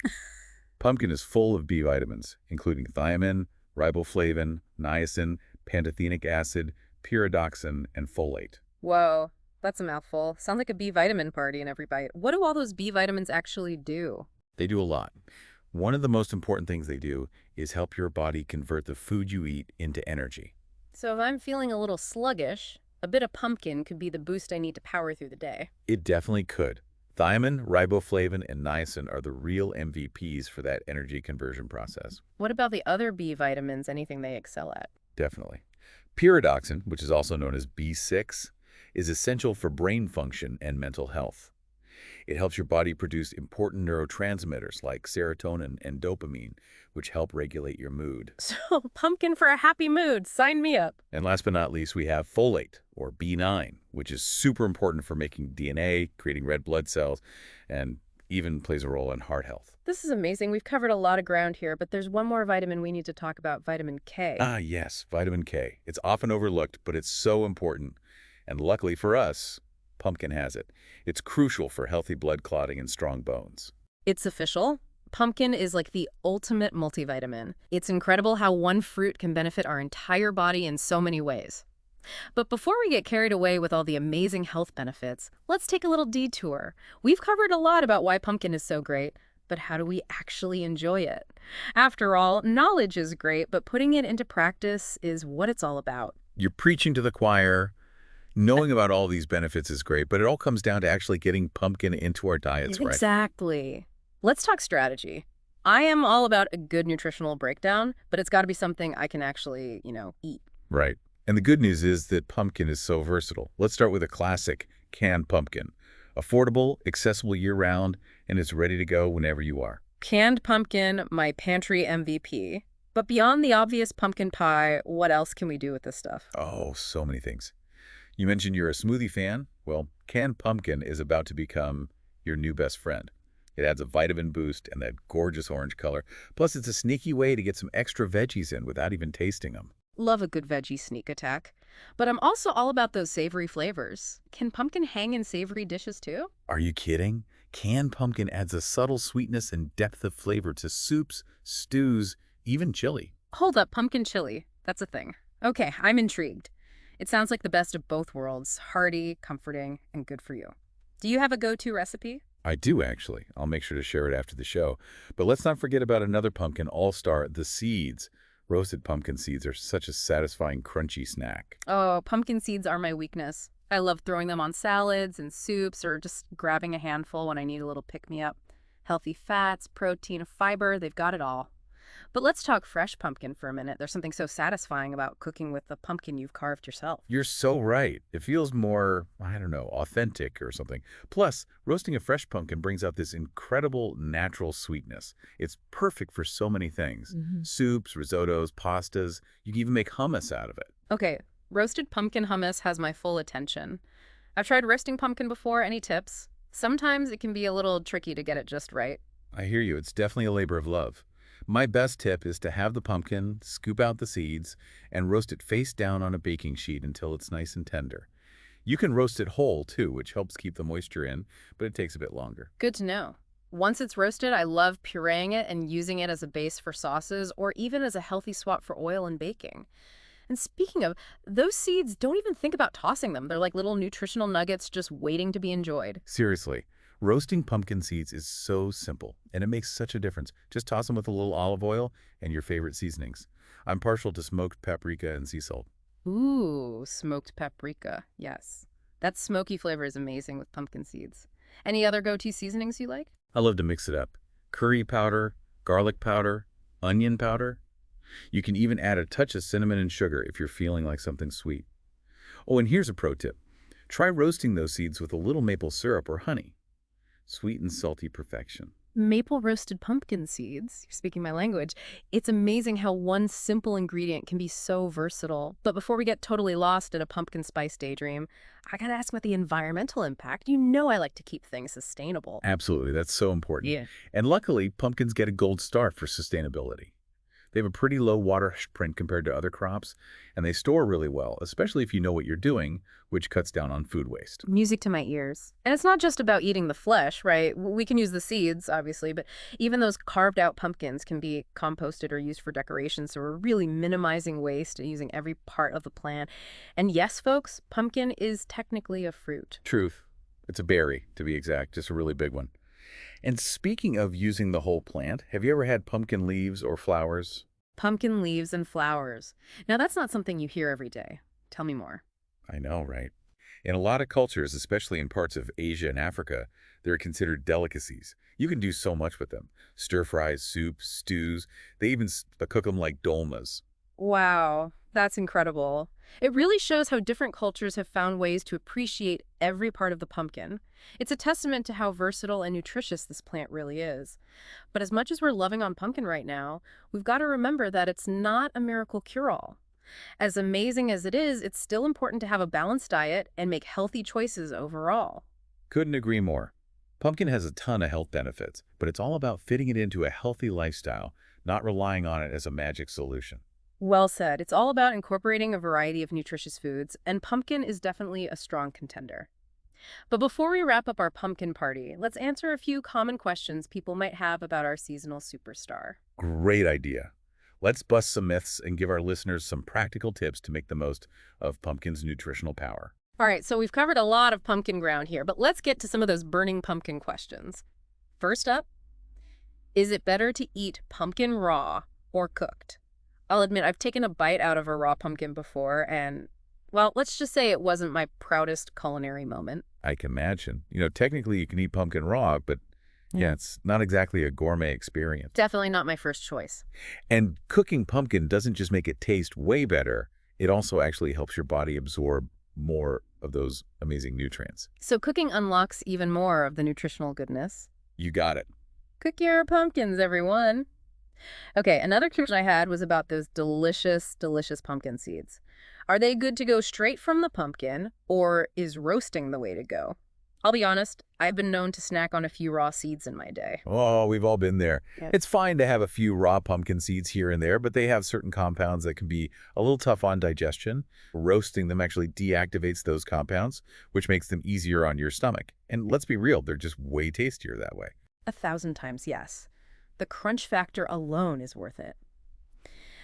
[SPEAKER 2] Pumpkin is full of B vitamins, including thiamine, riboflavin, niacin, pantothenic acid, pyridoxine, and folate.
[SPEAKER 1] Whoa, that's a mouthful. Sounds like a B vitamin party in every bite. What do all those B vitamins actually do?
[SPEAKER 2] They do a lot. One of the most important things they do is help your body convert the food you eat into energy.
[SPEAKER 1] So if I'm feeling a little sluggish, a bit of pumpkin could be the boost I need to power through the day.
[SPEAKER 2] It definitely could. Thiamine, riboflavin, and niacin are the real MVPs for that energy conversion process.
[SPEAKER 1] What about the other B vitamins, anything they excel at?
[SPEAKER 2] Definitely. Pyridoxine, which is also known as B6, is essential for brain function and mental health. It helps your body produce important neurotransmitters like serotonin and dopamine, which help regulate your mood.
[SPEAKER 1] So, pumpkin for a happy mood. Sign me up.
[SPEAKER 2] And last but not least, we have folate, or B9, which is super important for making DNA, creating red blood cells, and even plays a role in heart health.
[SPEAKER 1] This is amazing. We've covered a lot of ground here, but there's one more vitamin we need to talk about, vitamin K.
[SPEAKER 2] Ah, yes, vitamin K. It's often overlooked, but it's so important. And luckily for us, pumpkin has it. It's crucial for healthy blood clotting and strong bones.
[SPEAKER 1] It's official. pumpkin is like the ultimate multivitamin. It's incredible how one fruit can benefit our entire body in so many ways. But before we get carried away with all the amazing health benefits, let's take a little detour. We've covered a lot about why pumpkin is so great, but how do we actually enjoy it? After all, knowledge is great, but putting it into practice is what it's all about.
[SPEAKER 2] You're preaching to the choir. Knowing about all these benefits is great, but it all comes down to actually getting pumpkin into our diets, right?
[SPEAKER 1] Exactly. Let's talk strategy. I am all about a good nutritional breakdown, but it's got to be something I can actually, eat.
[SPEAKER 2] Right. And the good news is that pumpkin is so versatile. Let's start with a classic canned pumpkin. Affordable, accessible year-round, and it's ready to go whenever you are.
[SPEAKER 1] Canned pumpkin, my pantry MVP. But beyond the obvious pumpkin pie, what else can we do with this stuff?
[SPEAKER 2] Oh, so many things. You mentioned you're a smoothie fan. Well, canned pumpkin is about to become your new best friend. It adds a vitamin boost and that gorgeous orange color. Plus, it's a sneaky way to get some extra veggies in without even tasting them.
[SPEAKER 1] Love a good veggie sneak attack. But I'm also all about those savory flavors. Can pumpkin hang in savory dishes too?
[SPEAKER 2] Are you kidding? Canned pumpkin adds a subtle sweetness and depth of flavor to soups, stews, even chili.
[SPEAKER 1] Hold up, pumpkin chili. That's a thing. Okay, I'm intrigued. It sounds like the best of both worlds. Hearty, comforting, and good for you. Do you have a go-to recipe?
[SPEAKER 2] I do, actually. I'll make sure to share it after the show. But let's not forget about another pumpkin all-star, the seeds. Roasted pumpkin seeds are such a satisfying, crunchy snack.
[SPEAKER 1] Oh, pumpkin seeds are my weakness. I love throwing them on salads and soups or just grabbing a handful when I need a little pick-me-up. Healthy fats, protein, fiber, they've got it all. But let's talk fresh pumpkin for a minute. There's something so satisfying about cooking with the pumpkin you've carved yourself.
[SPEAKER 2] You're so right. It feels more, I don't know, authentic or something. Plus, roasting a fresh pumpkin brings out this incredible natural sweetness. It's perfect for so many things. Soups, risottos, pastas. You can even make hummus out of it.
[SPEAKER 1] Okay, roasted pumpkin hummus has my full attention. I've tried roasting pumpkin before. Any tips? Sometimes it can be a little tricky to get it just right.
[SPEAKER 2] I hear you. It's definitely a labor of love. My best tip is to have the pumpkin, scoop out the seeds, and roast it face down on a baking sheet until it's nice and tender. You can roast it whole, too, which helps keep the moisture in, but it takes a bit longer.
[SPEAKER 1] Good to know. Once it's roasted, I love pureeing it and using it as a base for sauces or even as a healthy swap for oil and baking. And speaking of, those seeds, don't even think about tossing them. They're like little nutritional nuggets just waiting to be enjoyed.
[SPEAKER 2] Seriously, roasting pumpkin seeds is so simple, and it makes such a difference. Just toss them with a little olive oil and your favorite seasonings. I'm partial to smoked paprika and sea salt.
[SPEAKER 1] Ooh, smoked paprika. Yes. That smoky flavor is amazing with pumpkin seeds. Any other go-to seasonings you like?
[SPEAKER 2] I love to mix it up. Curry powder, garlic powder, onion powder. You can even add a touch of cinnamon and sugar if you're feeling like something sweet. Oh, and here's a pro tip. Try roasting those seeds with a little maple syrup or honey. Sweet and salty perfection.
[SPEAKER 1] Maple roasted pumpkin seeds. You're speaking my language. It's amazing how one simple ingredient can be so versatile. But before we get totally lost in a pumpkin spice daydream, I gotta ask about the environmental impact. You know I like to keep things sustainable.
[SPEAKER 2] Absolutely, that's so important.
[SPEAKER 1] Yeah.
[SPEAKER 2] And luckily, pumpkins get a gold star for sustainability. They have a pretty low water print compared to other crops, and they store really well, especially if you know what you're doing, which cuts down on food waste.
[SPEAKER 1] Music to my ears. And it's not just about eating the flesh, right? We can use the seeds, obviously, but even those carved out pumpkins can be composted or used for decoration, so we're really minimizing waste and using every part of the plant. And yes, folks, pumpkin is technically a fruit.
[SPEAKER 2] Truth. It's a berry, to be exact, just a really big one. And speaking of using the whole plant, have you ever had pumpkin leaves or flowers?
[SPEAKER 1] Pumpkin leaves and flowers. Now, that's not something you hear every day. Tell me more.
[SPEAKER 2] I know, right? In a lot of cultures, especially in parts of Asia and Africa, they're considered delicacies. You can do so much with them. Stir-fries, soups, stews. They even cook them like dolmas.
[SPEAKER 1] Wow, that's incredible. It really shows how different cultures have found ways to appreciate every part of the pumpkin. It's a testament to how versatile and nutritious this plant really is. But as much as we're loving on pumpkin right now, we've got to remember that it's not a miracle cure-all. As amazing as it is, it's still important to have a balanced diet and make healthy choices overall.
[SPEAKER 2] Couldn't agree more. Pumpkin has a ton of health benefits, but it's all about fitting it into a healthy lifestyle, not relying on it as a magic solution.
[SPEAKER 1] Well said. It's all about incorporating a variety of nutritious foods, and pumpkin is definitely a strong contender. But before we wrap up our pumpkin party, let's answer a few common questions people might have about our seasonal superstar.
[SPEAKER 2] Great idea. Let's bust some myths and give our listeners some practical tips to make the most of pumpkin's nutritional power.
[SPEAKER 1] All right, so we've covered a lot of pumpkin ground here, but let's get to some of those burning pumpkin questions. First up, is it better to eat pumpkin raw or cooked? I'll admit I've taken a bite out of a raw pumpkin before, and, well, let's just say it wasn't my proudest culinary moment.
[SPEAKER 2] I can imagine. Technically you can eat pumpkin raw, but yeah, it's not exactly a gourmet experience.
[SPEAKER 1] Definitely not my first choice.
[SPEAKER 2] And cooking pumpkin doesn't just make it taste way better, it also actually helps your body absorb more of those amazing nutrients.
[SPEAKER 1] So cooking unlocks even more of the nutritional goodness.
[SPEAKER 2] You got it.
[SPEAKER 1] Cook your pumpkins, everyone. Okay, another question I had was about those delicious, delicious pumpkin seeds. Are they good to go straight from the pumpkin, or is roasting the way to go? I'll be honest, I've been known to snack on a few raw seeds in my day.
[SPEAKER 2] Oh, we've all been there.
[SPEAKER 1] Yeah.
[SPEAKER 2] It's fine to have a few raw pumpkin seeds here and there, but they have certain compounds that can be a little tough on digestion. Roasting them actually deactivates those compounds, which makes them easier on your stomach. And let's be real, they're just way tastier that way.
[SPEAKER 1] 1,000 times yes. The crunch factor alone is worth it.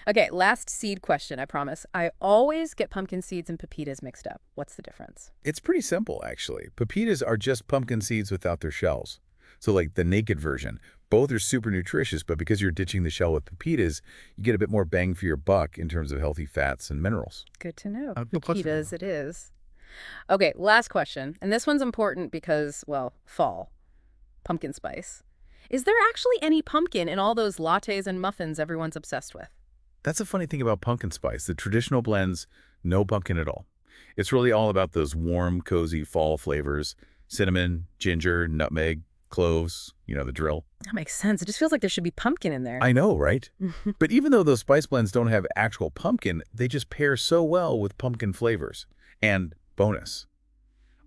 [SPEAKER 1] Okay, last seed question, I promise. I always get pumpkin seeds and pepitas mixed up. What's the difference?
[SPEAKER 2] It's pretty simple, actually. Pepitas are just pumpkin seeds without their shells. So like the naked version. Both are super nutritious, but because you're ditching the shell with pepitas, you get a bit more bang for your buck in terms of healthy fats and minerals.
[SPEAKER 1] Good to know.
[SPEAKER 2] No question.
[SPEAKER 1] Pepitas it is. Okay, last question. And this one's important because, well, fall. Pumpkin spice. Is there actually any pumpkin in all those lattes and muffins everyone's obsessed with?
[SPEAKER 2] That's a funny thing about pumpkin spice. The traditional blends, no pumpkin at all. It's really all about those warm, cozy fall flavors. Cinnamon, ginger, nutmeg, cloves, the drill.
[SPEAKER 1] That makes sense. It just feels like there should be pumpkin in there.
[SPEAKER 2] I know, right? But even though those spice blends don't have actual pumpkin, they just pair so well with pumpkin flavors. And bonus,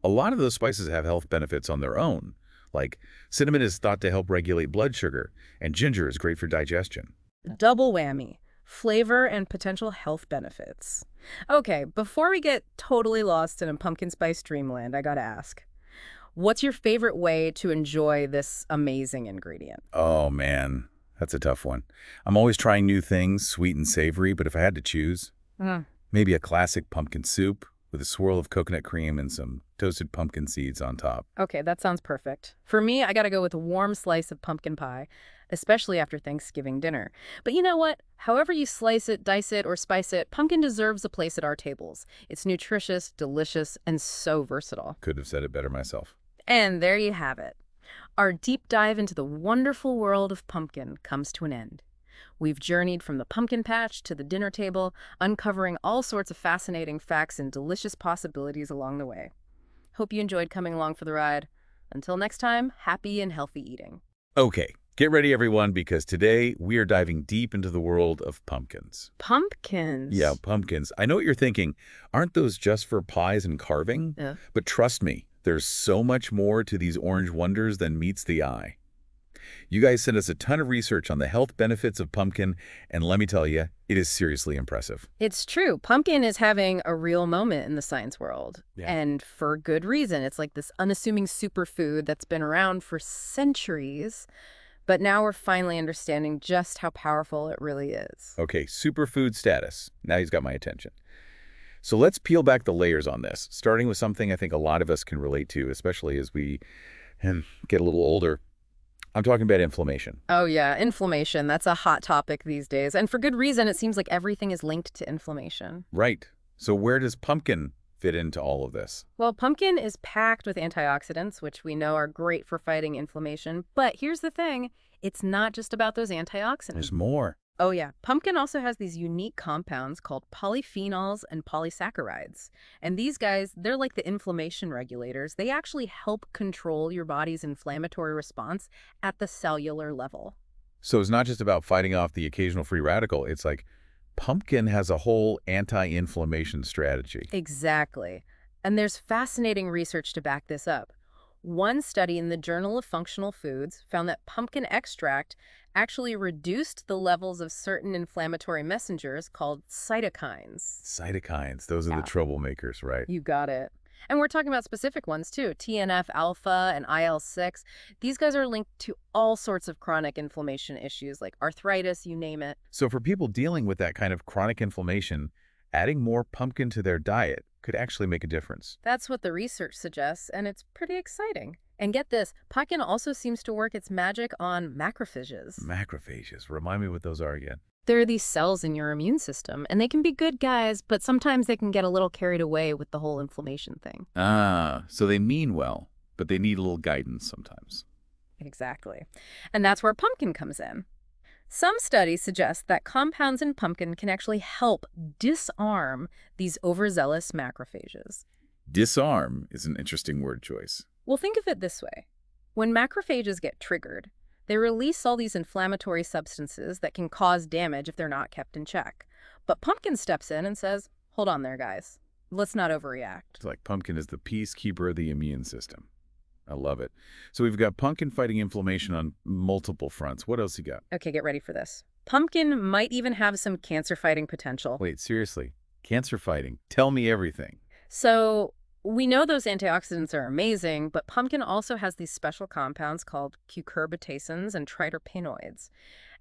[SPEAKER 2] a lot of those spices have health benefits on their own. Like cinnamon is thought to help regulate blood sugar, and ginger is great for digestion.
[SPEAKER 1] Double whammy. Flavor and potential health benefits. Okay, before we get totally lost in a pumpkin spice dreamland, I gotta ask, what's your favorite way to enjoy this amazing ingredient?
[SPEAKER 2] Oh, man, that's a tough one. I'm always trying new things, sweet and savory, but if I had to choose, maybe a classic pumpkin soup with a swirl of coconut cream and some toasted pumpkin seeds on top.
[SPEAKER 1] Okay, that sounds perfect. For me, I gotta go with a warm slice of pumpkin pie, especially after Thanksgiving dinner. But you know what? However you slice it, dice it, or spice it, pumpkin deserves a place at our tables. It's nutritious, delicious, and so versatile.
[SPEAKER 2] Could have said it better myself.
[SPEAKER 1] And there you have it. Our deep dive into the wonderful world of pumpkin comes to an end. We've journeyed from the pumpkin patch to the dinner table, uncovering all sorts of fascinating facts and delicious possibilities along the way. Hope you enjoyed coming along for the ride. Until next time, happy and healthy eating.
[SPEAKER 2] Okay, get ready, everyone, because today we are diving deep into the world of pumpkins.
[SPEAKER 1] Pumpkins?
[SPEAKER 2] Yeah, pumpkins. I know what you're thinking. Aren't those just for pies and carving?
[SPEAKER 1] Yeah.
[SPEAKER 2] But trust me, there's so much more to these orange wonders than meets the eye. You guys sent us a ton of research on the health benefits of pumpkin, and let me tell you, it is seriously impressive.
[SPEAKER 1] It's true. Pumpkin is having a real moment in the science world.
[SPEAKER 2] Yeah.
[SPEAKER 1] And for good reason. It's like this unassuming superfood that's been around for centuries, but now we're finally understanding just how powerful it really is.
[SPEAKER 2] Okay, superfood status. Now he's got my attention. So let's peel back the layers on this, starting with something I think a lot of us can relate to, especially as we get a little older. I'm talking about inflammation.
[SPEAKER 1] Oh yeah, inflammation. That's a hot topic these days. And for good reason, it seems like everything is linked to inflammation.
[SPEAKER 2] Right. So where does pumpkin fit into all of this?
[SPEAKER 1] Well, pumpkin is packed with antioxidants, which we know are great for fighting inflammation. But here's the thing, it's not just about those antioxidants.
[SPEAKER 2] There's more.
[SPEAKER 1] Oh yeah, pumpkin also has these unique compounds called polyphenols and polysaccharides. And these guys, they're like the inflammation regulators. They actually help control your body's inflammatory response at the cellular level.
[SPEAKER 2] So it's not just about fighting off the occasional free radical. It's like pumpkin has a whole anti-inflammation strategy.
[SPEAKER 1] Exactly. And there's fascinating research to back this up. One study in the Journal of Functional Foods found that pumpkin extract actually reduced the levels of certain inflammatory messengers called cytokines.
[SPEAKER 2] Cytokines, those are the
[SPEAKER 1] Yeah.
[SPEAKER 2] troublemakers, right?
[SPEAKER 1] You got it. And we're talking about specific ones too, TNF alpha and IL-6. These guys are linked to all sorts of chronic inflammation issues like arthritis, you name it.
[SPEAKER 2] So for people dealing with that kind of chronic inflammation, adding more pumpkin to their diet could actually make a difference.
[SPEAKER 1] That's what the research suggests, and it's pretty exciting. And get this, pumpkin also seems to work its magic on macrophages.
[SPEAKER 2] Macrophages. Remind me what those are again.
[SPEAKER 1] There are these cells in your immune system, and they can be good guys, but sometimes they can get a little carried away with the whole inflammation thing.
[SPEAKER 2] Ah, so they mean well, but they need a little guidance sometimes.
[SPEAKER 1] Exactly. And that's where pumpkin comes in. Some studies suggest that compounds in pumpkin can actually help disarm these overzealous macrophages.
[SPEAKER 2] Disarm is an interesting word choice.
[SPEAKER 1] Well, think of it this way. When macrophages get triggered, they release all these inflammatory substances that can cause damage if they're not kept in check. But pumpkin steps in and says, hold on there, guys. Let's not overreact.
[SPEAKER 2] It's like pumpkin is the peacekeeper of the immune system. I love it. So we've got pumpkin fighting inflammation on multiple fronts. What else you got?
[SPEAKER 1] Okay, get ready for this. Pumpkin might even have some cancer-fighting potential.
[SPEAKER 2] Wait, seriously? Cancer fighting? Tell me everything.
[SPEAKER 1] So we know those antioxidants are amazing, but pumpkin also has these special compounds called cucurbitacins and triterpenoids.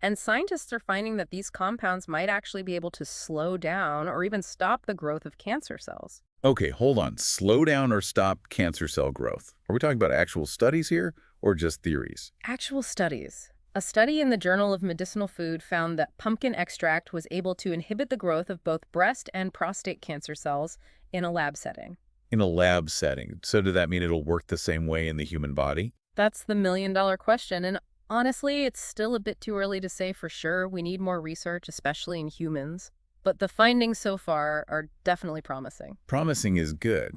[SPEAKER 1] And scientists are finding that these compounds might actually be able to slow down or even stop the growth of cancer cells.
[SPEAKER 2] Okay, hold on. Slow down or stop cancer cell growth. Are we talking about actual studies here or just theories?
[SPEAKER 1] Actual studies. A study in the Journal of Medicinal Food found that pumpkin extract was able to inhibit the growth of both breast and prostate cancer cells in a lab setting.
[SPEAKER 2] In a lab setting. So does that mean it'll work the same way in the human body?
[SPEAKER 1] That's the million-dollar question, and honestly, it's still a bit too early to say for sure. We need more research, especially in humans. But the findings so far are definitely promising.
[SPEAKER 2] Promising is good,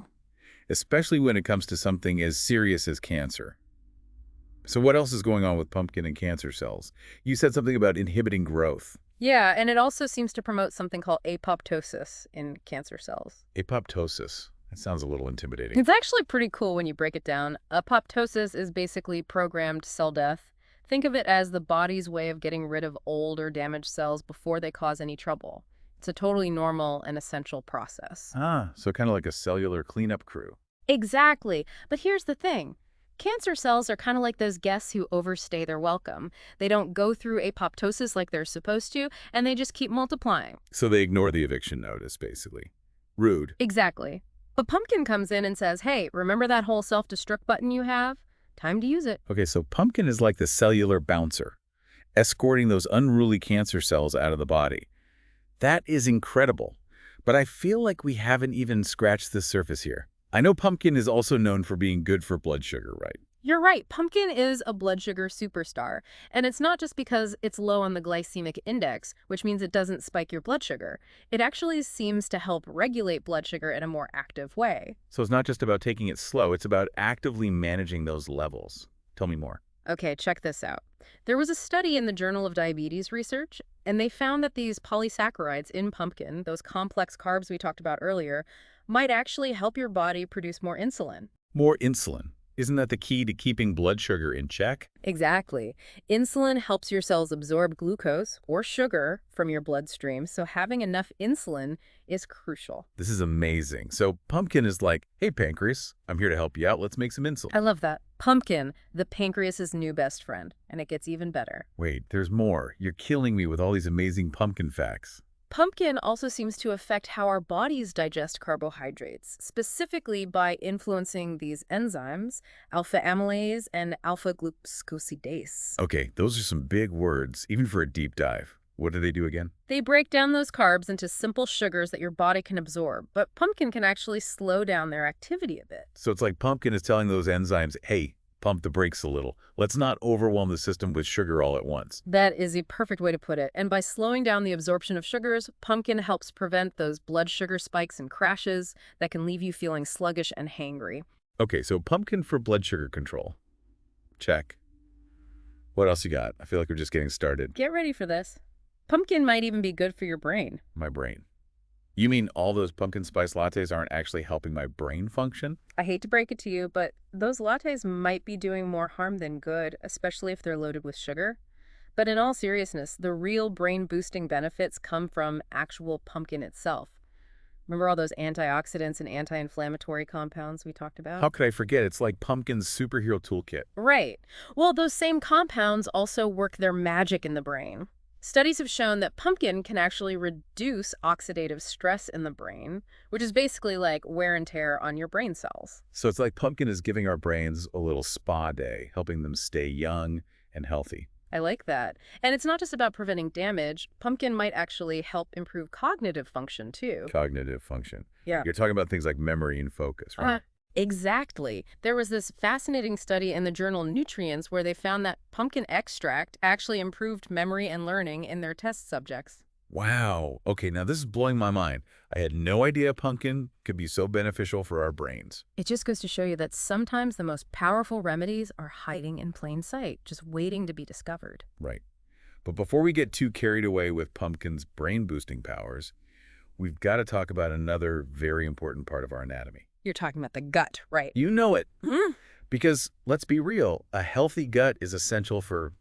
[SPEAKER 2] especially when it comes to something as serious as cancer. So what else is going on with pumpkin and cancer cells? You said something about inhibiting growth.
[SPEAKER 1] Yeah, and it also seems to promote something called apoptosis in cancer cells.
[SPEAKER 2] Apoptosis. That sounds a little intimidating.
[SPEAKER 1] It's actually pretty cool when you break it down. Apoptosis is basically programmed cell death. Think of it as the body's way of getting rid of old or damaged cells before they cause any trouble. It's a totally normal and essential process.
[SPEAKER 2] Ah, so kind of like a cellular cleanup crew.
[SPEAKER 1] Exactly. But here's the thing. Cancer cells are kind of like those guests who overstay their welcome. They don't go through apoptosis like they're supposed to, and they just keep multiplying.
[SPEAKER 2] So they ignore the eviction notice, basically. Rude.
[SPEAKER 1] Exactly. But Pumpkin comes in and says, hey, remember that whole self-destruct button you have? Time to use it.
[SPEAKER 2] Okay, so pumpkin is like the cellular bouncer, escorting those unruly cancer cells out of the body. That is incredible. But I feel like we haven't even scratched the surface here. I know pumpkin is also known for being good for blood sugar, right?
[SPEAKER 1] You're right. Pumpkin is a blood sugar superstar. And it's not just because it's low on the glycemic index, which means it doesn't spike your blood sugar. It actually seems to help regulate blood sugar in a more active way.
[SPEAKER 2] So it's not just about taking it slow, it's about actively managing those levels. Tell me more.
[SPEAKER 1] Okay, check this out. There was a study in the Journal of Diabetes Research, and they found that these polysaccharides in pumpkin, those complex carbs we talked about earlier, might actually help your body produce more insulin.
[SPEAKER 2] More insulin. Isn't that the key to keeping blood sugar in check?
[SPEAKER 1] Exactly. Insulin helps your cells absorb glucose or sugar from your bloodstream, so having enough insulin is crucial.
[SPEAKER 2] This is amazing. So pumpkin is like, hey, pancreas, I'm here to help you out. Let's make some insulin.
[SPEAKER 1] I love that. Pumpkin, the pancreas's new best friend, and it gets even better.
[SPEAKER 2] Wait, there's more. You're killing me with all these amazing pumpkin facts.
[SPEAKER 1] Pumpkin also seems to affect how our bodies digest carbohydrates, specifically by influencing these enzymes, alpha amylase and alpha glucosidase.
[SPEAKER 2] Okay, those are some big words, even for a deep dive. What do they do again?
[SPEAKER 1] They break down those carbs into simple sugars that your body can absorb, but pumpkin can actually slow down their activity a bit.
[SPEAKER 2] So it's like pumpkin is telling those enzymes, hey, pump the brakes a little. Let's not overwhelm the system with sugar all at once.
[SPEAKER 1] That is a perfect way to put it. And by slowing down the absorption of sugars, pumpkin helps prevent those blood sugar spikes and crashes that can leave you feeling sluggish and hangry.
[SPEAKER 2] Okay, so pumpkin for blood sugar control. Check. What else you got? I feel like we're just getting started.
[SPEAKER 1] Get ready for this. Pumpkin might even be good for your brain.
[SPEAKER 2] My brain. You mean all those pumpkin spice lattes aren't actually helping my brain function?
[SPEAKER 1] I hate to break it to you, but those lattes might be doing more harm than good, especially if they're loaded with sugar. But in all seriousness, the real brain-boosting benefits come from actual pumpkin itself. Remember all those antioxidants and anti-inflammatory compounds we talked about?
[SPEAKER 2] How could I forget? It's like pumpkin's superhero toolkit.
[SPEAKER 1] Right. Well, those same compounds also work their magic in the brain. Studies have shown that pumpkin can actually reduce oxidative stress in the brain, which is basically like wear and tear on your brain cells.
[SPEAKER 2] So it's like pumpkin is giving our brains a little spa day, helping them stay young and healthy.
[SPEAKER 1] I like that. And it's not just about preventing damage. Pumpkin might actually help improve cognitive function, too.
[SPEAKER 2] Cognitive function.
[SPEAKER 1] Yeah.
[SPEAKER 2] You're talking about things like memory and focus, right?
[SPEAKER 1] Exactly. There was this fascinating study in the journal Nutrients where they found that pumpkin extract actually improved memory and learning in their test subjects.
[SPEAKER 2] Wow. Okay, now this is blowing my mind. I had no idea pumpkin could be so beneficial for our brains.
[SPEAKER 1] It just goes to show you that sometimes the most powerful remedies are hiding in plain sight, just waiting to be discovered.
[SPEAKER 2] Right. But before we get too carried away with pumpkin's brain-boosting powers, we've got to talk about another very important part of our anatomy.
[SPEAKER 1] You're talking about the gut, right?
[SPEAKER 2] You know it.
[SPEAKER 1] Mhm.
[SPEAKER 2] Because, let's be real, a healthy gut is essential for,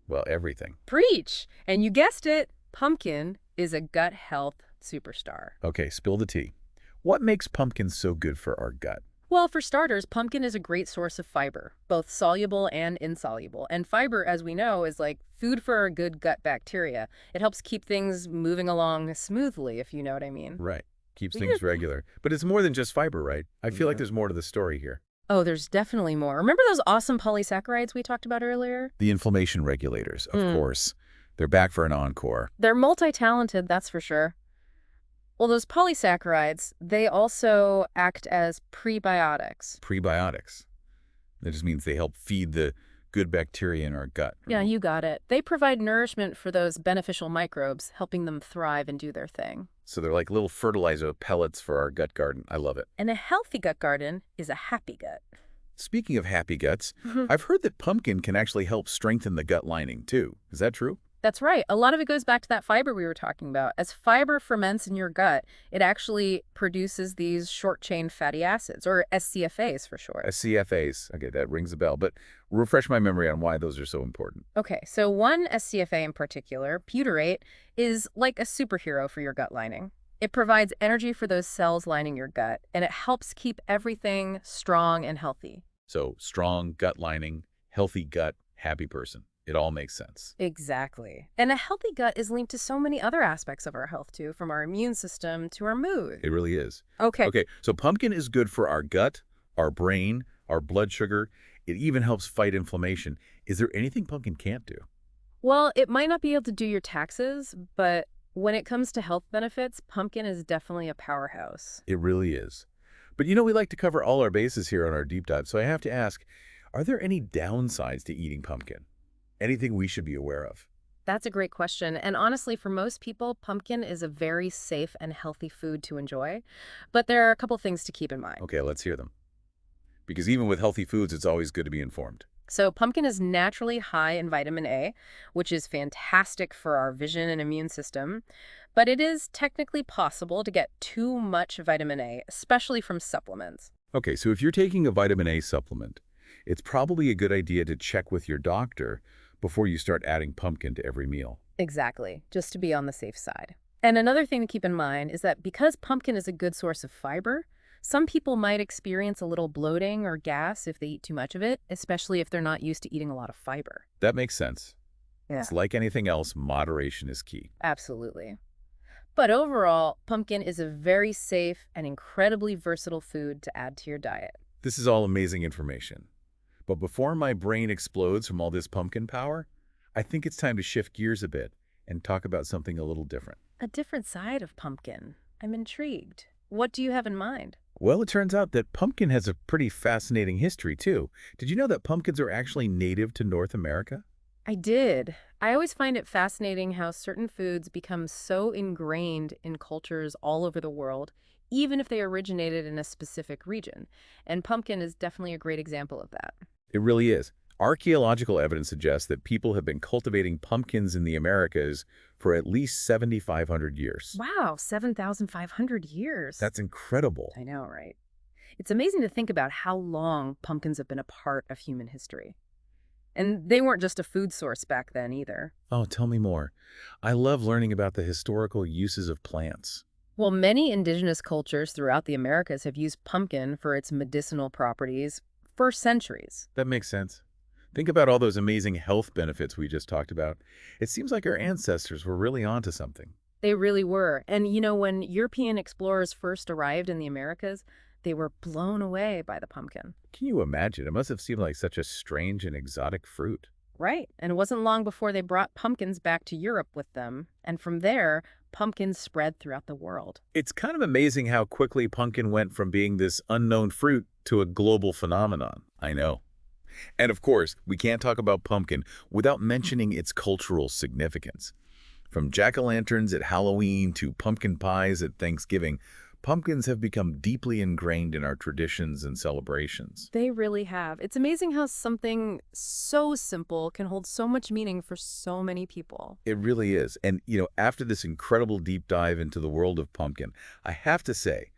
[SPEAKER 2] well, everything.
[SPEAKER 1] Preach! And you guessed it, pumpkin is a gut health superstar.
[SPEAKER 2] Okay, spill the tea. What makes pumpkin so good for our gut?
[SPEAKER 1] Well, for starters, pumpkin is a great source of fiber, both soluble and insoluble. And fiber, as we know, is like food for our good gut bacteria. It helps keep things moving along smoothly, if you know what I mean.
[SPEAKER 2] Right. Keeps things regular. But it's more than just fiber, right? I feel like there's more to the story here.
[SPEAKER 1] Oh, there's definitely more. Remember those awesome polysaccharides we talked about earlier?
[SPEAKER 2] The inflammation regulators, of course. They're back for an encore.
[SPEAKER 1] They're multi-talented, that's for sure. Well, those polysaccharides, they also act as prebiotics.
[SPEAKER 2] Prebiotics. That just means they help feed the good bacteria in our gut.
[SPEAKER 1] Yeah, you got it. They provide nourishment for those beneficial microbes, helping them thrive and do their thing.
[SPEAKER 2] So they're like little fertilizer pellets for our gut garden. I love it.
[SPEAKER 1] And a healthy gut garden is a happy gut.
[SPEAKER 2] Speaking of happy guts, I've heard that pumpkin can actually help strengthen the gut lining, too. Is that true?
[SPEAKER 1] That's right. A lot of it goes back to that fiber we were talking about. As fiber ferments in your gut, it actually produces these short-chain fatty acids, or SCFAs for short.
[SPEAKER 2] SCFAs. Okay, that rings a bell. But refresh my memory on why those are so important.
[SPEAKER 1] Okay, so one SCFA in particular, butyrate, is like a superhero for your gut lining. It provides energy for those cells lining your gut, and it helps keep everything strong and healthy.
[SPEAKER 2] So strong gut lining, healthy gut, happy person. It all makes sense.
[SPEAKER 1] Exactly. And a healthy gut is linked to so many other aspects of our health, too, from our immune system to our mood.
[SPEAKER 2] It really is.
[SPEAKER 1] Okay.
[SPEAKER 2] Okay, so pumpkin is good for our gut, our brain, our blood sugar. It even helps fight inflammation. Is there anything pumpkin can't do?
[SPEAKER 1] Well, it might not be able to do your taxes, but when it comes to health benefits, pumpkin is definitely a powerhouse.
[SPEAKER 2] It really is. But you know, we like to cover all our bases here on our deep dive, so I have to ask, are there any downsides to eating pumpkin? Anything we should be aware of?
[SPEAKER 1] That's a great question. And honestly, for most people, pumpkin is a very safe and healthy food to enjoy. But there are a couple things to keep in mind.
[SPEAKER 2] Okay, let's hear them. Because even with healthy foods, it's always good to be informed.
[SPEAKER 1] So pumpkin is naturally high in vitamin A, which is fantastic for our vision and immune system. But it is technically possible to get too much vitamin A, especially from supplements.
[SPEAKER 2] Okay, so if you're taking a vitamin A supplement, it's probably a good idea to check with your doctor before you start adding pumpkin to every meal.
[SPEAKER 1] Exactly, just to be on the safe side. And another thing to keep in mind is that because pumpkin is a good source of fiber, some people might experience a little bloating or gas if they eat too much of it, especially if they're not used to eating a lot of fiber.
[SPEAKER 2] That makes sense.
[SPEAKER 1] Yeah.
[SPEAKER 2] It's like anything else, moderation is key.
[SPEAKER 1] Absolutely. But overall, pumpkin is a very safe and incredibly versatile food to add to your diet.
[SPEAKER 2] This is all amazing information. But before my brain explodes from all this pumpkin power, I think it's time to shift gears a bit and talk about something a little different.
[SPEAKER 1] A different side of pumpkin. I'm intrigued. What do you have in mind?
[SPEAKER 2] Well, it turns out that pumpkin has a pretty fascinating history, too. Did you know that pumpkins are actually native to North America?
[SPEAKER 1] I did. I always find it fascinating how certain foods become so ingrained in cultures all over the world, even if they originated in a specific region. And pumpkin is definitely a great example of that.
[SPEAKER 2] It really is. Archaeological evidence suggests that people have been cultivating pumpkins in the Americas for at least 7,500 years.
[SPEAKER 1] Wow, 7,500 years.
[SPEAKER 2] That's incredible.
[SPEAKER 1] I know, right? It's amazing to think about how long pumpkins have been a part of human history. And they weren't just a food source back then either.
[SPEAKER 2] Oh, tell me more. I love learning about the historical uses of plants.
[SPEAKER 1] Well, many indigenous cultures throughout the Americas have used pumpkin for its medicinal properties for centuries.
[SPEAKER 2] That makes sense. Think about all those amazing health benefits we just talked about. It seems like our ancestors were really onto something.
[SPEAKER 1] They really were. And when European explorers first arrived in the Americas, they were blown away by the pumpkin.
[SPEAKER 2] Can you imagine? It must have seemed like such a strange and exotic fruit.
[SPEAKER 1] Right. And it wasn't long before they brought pumpkins back to Europe with them. And from there, pumpkins spread throughout the world.
[SPEAKER 2] It's kind of amazing how quickly pumpkin went from being this unknown fruit to a global phenomenon. I know. And of course, we can't talk about pumpkin without mentioning its cultural significance. From jack-o'-lanterns at Halloween to pumpkin pies at Thanksgiving, pumpkins have become deeply ingrained in our traditions and celebrations.
[SPEAKER 1] They really have. It's amazing how something so simple can hold so much meaning for so many people.
[SPEAKER 2] It really is. And, after this incredible deep dive into the world of pumpkin, I have to say,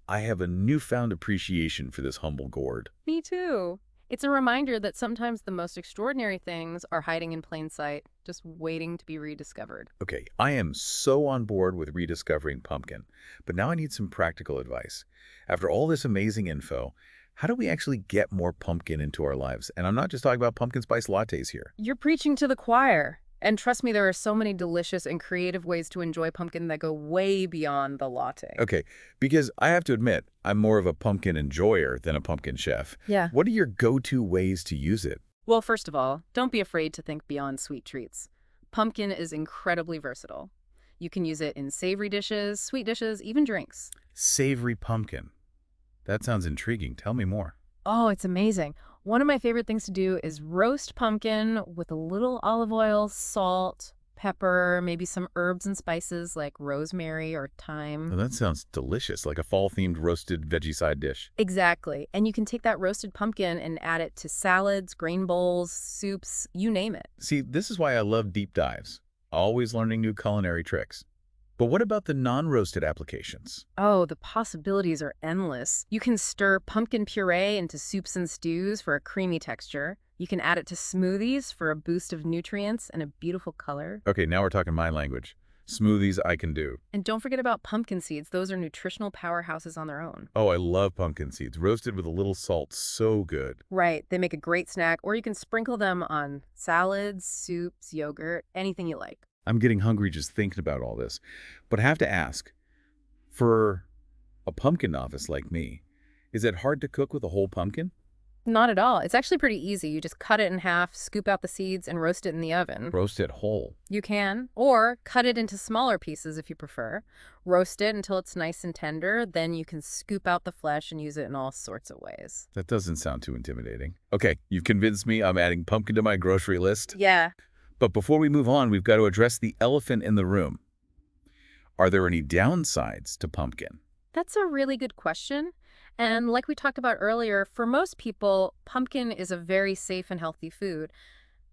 [SPEAKER 2] I have a newfound appreciation for this humble gourd.
[SPEAKER 1] Me too. It's a reminder that sometimes the most extraordinary things are hiding in plain sight, just waiting to be rediscovered.
[SPEAKER 2] Okay, I am so on board with rediscovering pumpkin, but now I need some practical advice. After all this amazing info, how do we actually get more pumpkin into our lives? And I'm not just talking about pumpkin spice lattes here.
[SPEAKER 1] You're preaching to the choir. And trust me, there are so many delicious and creative ways to enjoy pumpkin that go way beyond the latte.
[SPEAKER 2] Okay, because I have to admit, I'm more of a pumpkin enjoyer than a pumpkin chef.
[SPEAKER 1] Yeah.
[SPEAKER 2] What are your go-to ways to use it?
[SPEAKER 1] Well, first of all, don't be afraid to think beyond sweet treats. Pumpkin is incredibly versatile. You can use it in savory dishes, sweet dishes, even drinks.
[SPEAKER 2] Savory pumpkin. That sounds intriguing. Tell me more.
[SPEAKER 1] Oh, it's amazing. One of my favorite things to do is roast pumpkin with a little olive oil, salt, pepper, maybe some herbs and spices like rosemary or thyme.
[SPEAKER 2] Oh, that sounds delicious, like a fall-themed roasted veggie side dish.
[SPEAKER 1] Exactly. And you can take that roasted pumpkin and add it to salads, grain bowls, soups, you name it.
[SPEAKER 2] See, this is why I love deep dives. Always learning new culinary tricks. But what about the non-roasted applications?
[SPEAKER 1] Oh, the possibilities are endless. You can stir pumpkin puree into soups and stews for a creamy texture. You can add it to smoothies for a boost of nutrients and a beautiful color.
[SPEAKER 2] Okay, now we're talking my language. Smoothies I can do.
[SPEAKER 1] And don't forget about pumpkin seeds. Those are nutritional powerhouses on their own.
[SPEAKER 2] Oh, I love pumpkin seeds. Roasted with a little salt. So good.
[SPEAKER 1] Right. They make a great snack, or you can sprinkle them on salads, soups, yogurt, anything you like.
[SPEAKER 2] I'm getting hungry just thinking about all this. But I have to ask, for a pumpkin novice like me, is it hard to cook with a whole pumpkin?
[SPEAKER 1] Not at all. It's actually pretty easy. You just cut it in half, scoop out the seeds, and roast it in the oven.
[SPEAKER 2] Roast it whole.
[SPEAKER 1] You can, or cut it into smaller pieces if you prefer. Roast it until it's nice and tender, then you can scoop out the flesh and use it in all sorts of ways.
[SPEAKER 2] That doesn't sound too intimidating. Okay, you've convinced me. I'm adding pumpkin to my grocery list.
[SPEAKER 1] Yeah.
[SPEAKER 2] But before we move on, we've got to address the elephant in the room. Are there any downsides to pumpkin?
[SPEAKER 1] That's a really good question. And like we talked about earlier, for most people, pumpkin is a very safe and healthy food.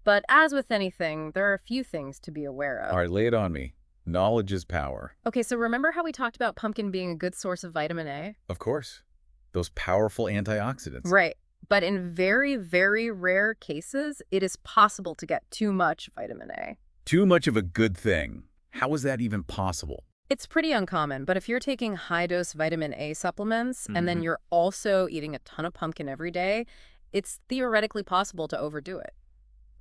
[SPEAKER 1] But as with anything, there are a few things to be aware of.
[SPEAKER 2] All right, lay it on me. Knowledge is power.
[SPEAKER 1] Okay, so remember how we talked about pumpkin being a good source of vitamin A?
[SPEAKER 2] Of course. Those powerful antioxidants.
[SPEAKER 1] Right. But in very, very rare cases, it is possible to get too much vitamin A.
[SPEAKER 2] Too much of a good thing. How is that even possible?
[SPEAKER 1] It's pretty uncommon, but if you're taking high-dose vitamin A supplements and then you're also eating a ton of pumpkin every day, it's theoretically possible to overdo it.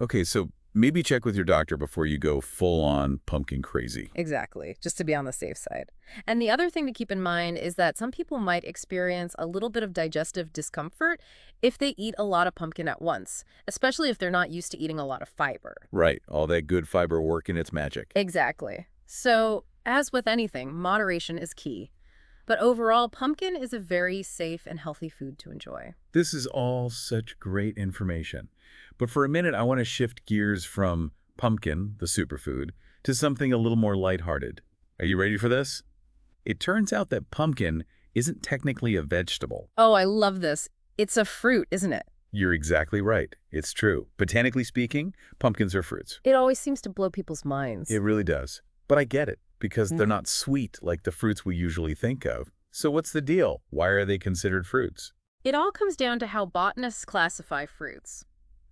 [SPEAKER 2] Okay, so maybe check with your doctor before you go full-on pumpkin crazy.
[SPEAKER 1] Exactly, just to be on the safe side. And the other thing to keep in mind is that some people might experience a little bit of digestive discomfort if they eat a lot of pumpkin at once, especially if they're not used to eating a lot of fiber.
[SPEAKER 2] Right, all that good fiber working its magic.
[SPEAKER 1] Exactly. So, as with anything, moderation is key. But overall, pumpkin is a very safe and healthy food to enjoy.
[SPEAKER 2] This is all such great information. But for a minute, I want to shift gears from pumpkin, the superfood, to something a little more lighthearted. Are you ready for this? It turns out that pumpkin isn't technically a vegetable.
[SPEAKER 1] Oh, I love this. It's a fruit, isn't it?
[SPEAKER 2] You're exactly right. It's true. Botanically speaking, pumpkins are fruits.
[SPEAKER 1] It always seems to blow people's minds.
[SPEAKER 2] It really does. But I get it, because they're not sweet like the fruits we usually think of. So what's the deal? Why are they considered fruits?
[SPEAKER 1] It all comes down to how botanists classify fruits.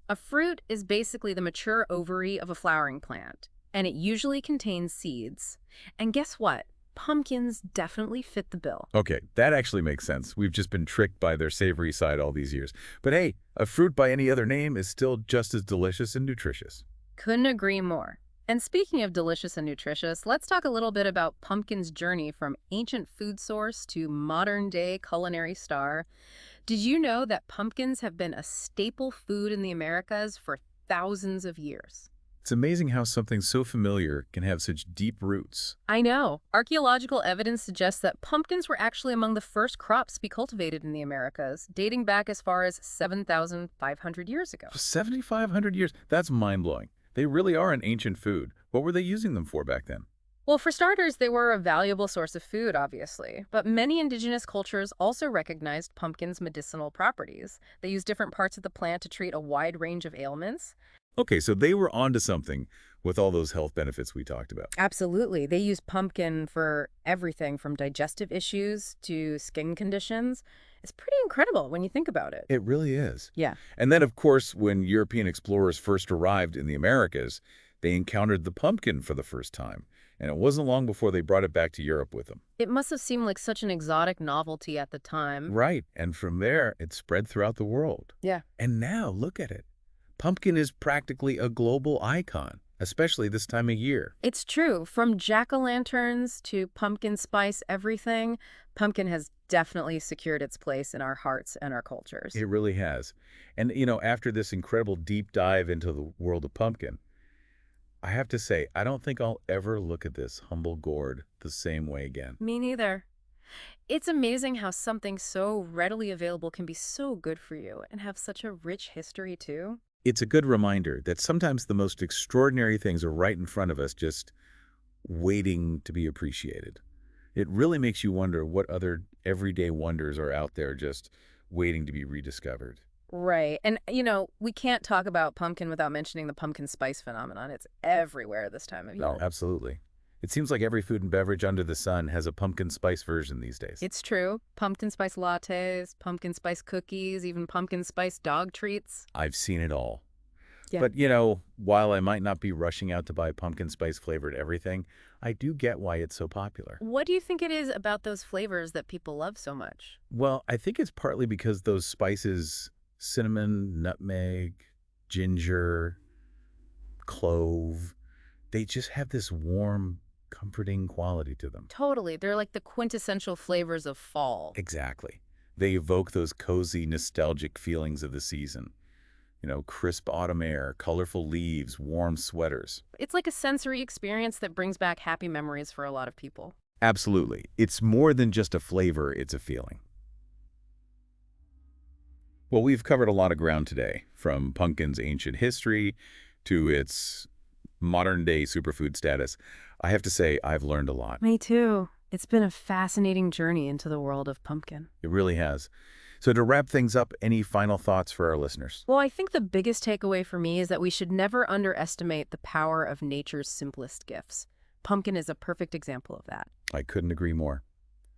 [SPEAKER 1] A fruit is basically the mature ovary of a flowering plant, and it usually contains seeds. And guess what? pumpkins definitely fit the bill.
[SPEAKER 2] Okay, that actually makes sense. We've just been tricked by their savory side all these years. But hey, a fruit by any other name is still just as delicious and nutritious.
[SPEAKER 1] Couldn't agree more. And speaking of delicious and nutritious, let's talk a little bit about pumpkin's journey from ancient food source to modern-day culinary star. Did you know that pumpkins have been a staple food in the Americas for thousands of years?
[SPEAKER 2] It's amazing how something so familiar can have such deep roots.
[SPEAKER 1] I know. Archaeological evidence suggests that pumpkins were actually among the first crops to be cultivated in the Americas, dating back as far as 7,500 years ago.
[SPEAKER 2] 7,500 years. That's mind-blowing. They really are an ancient food. What were they using them for back then?
[SPEAKER 1] Well, for starters, they were a valuable source of food, obviously, but many indigenous cultures also recognized pumpkins' medicinal properties. They used different parts of the plant to treat a wide range of ailments.
[SPEAKER 2] Okay, so they were onto something with all those health benefits we talked about.
[SPEAKER 1] Absolutely. They use pumpkin for everything from digestive issues to skin conditions. It's pretty incredible when you think about it.
[SPEAKER 2] It really is.
[SPEAKER 1] Yeah.
[SPEAKER 2] And then, of course, when European explorers first arrived in the Americas, they encountered the pumpkin for the first time. And it wasn't long before they brought it back to Europe with them.
[SPEAKER 1] It must have seemed like such an exotic novelty at the time.
[SPEAKER 2] Right. And from there, it spread throughout the world.
[SPEAKER 1] Yeah.
[SPEAKER 2] And now, look at it. Pumpkin is practically a global icon, especially this time of year.
[SPEAKER 1] It's true. From jack-o'-lanterns to pumpkin spice everything, pumpkin has definitely secured its place in our hearts and our cultures.
[SPEAKER 2] It really has. And, after this incredible deep dive into the world of pumpkin, I have to say, I don't think I'll ever look at this humble gourd the same way again.
[SPEAKER 1] Me neither. It's amazing how something so readily available can be so good for you and have such a rich history, too.
[SPEAKER 2] It's a good reminder that sometimes the most extraordinary things are right in front of us, just waiting to be appreciated. It really makes you wonder what other everyday wonders are out there just waiting to be rediscovered.
[SPEAKER 1] Right. And, we can't talk about pumpkin without mentioning the pumpkin spice phenomenon. It's everywhere this time of year.
[SPEAKER 2] No, absolutely. It seems like every food and beverage under the sun has a pumpkin spice version these days.
[SPEAKER 1] It's true. Pumpkin spice lattes, pumpkin spice cookies, even pumpkin spice dog treats.
[SPEAKER 2] I've seen it all.
[SPEAKER 1] Yeah.
[SPEAKER 2] But, while I might not be rushing out to buy pumpkin spice flavored everything, I do get why it's so popular.
[SPEAKER 1] What do you think it is about those flavors that people love so much?
[SPEAKER 2] Well, I think it's partly because those spices, cinnamon, nutmeg, ginger, clove, they just have this warm, comforting quality to them.
[SPEAKER 1] Totally. They're like the quintessential flavors of fall.
[SPEAKER 2] Exactly. They evoke those cozy, nostalgic feelings of the season. Crisp autumn air, colorful leaves, warm sweaters.
[SPEAKER 1] It's like a sensory experience that brings back happy memories for a lot of people.
[SPEAKER 2] Absolutely. It's more than just a flavor, it's a feeling. Well, we've covered a lot of ground today, from pumpkin's ancient history to its modern-day superfood status. I have to say, I've learned a lot.
[SPEAKER 1] Me too. It's been a fascinating journey into the world of pumpkin.
[SPEAKER 2] It really has. So to wrap things up, any final thoughts for our listeners?
[SPEAKER 1] Well, I think the biggest takeaway for me is that we should never underestimate the power of nature's simplest gifts. Pumpkin is a perfect example of that.
[SPEAKER 2] I couldn't agree more.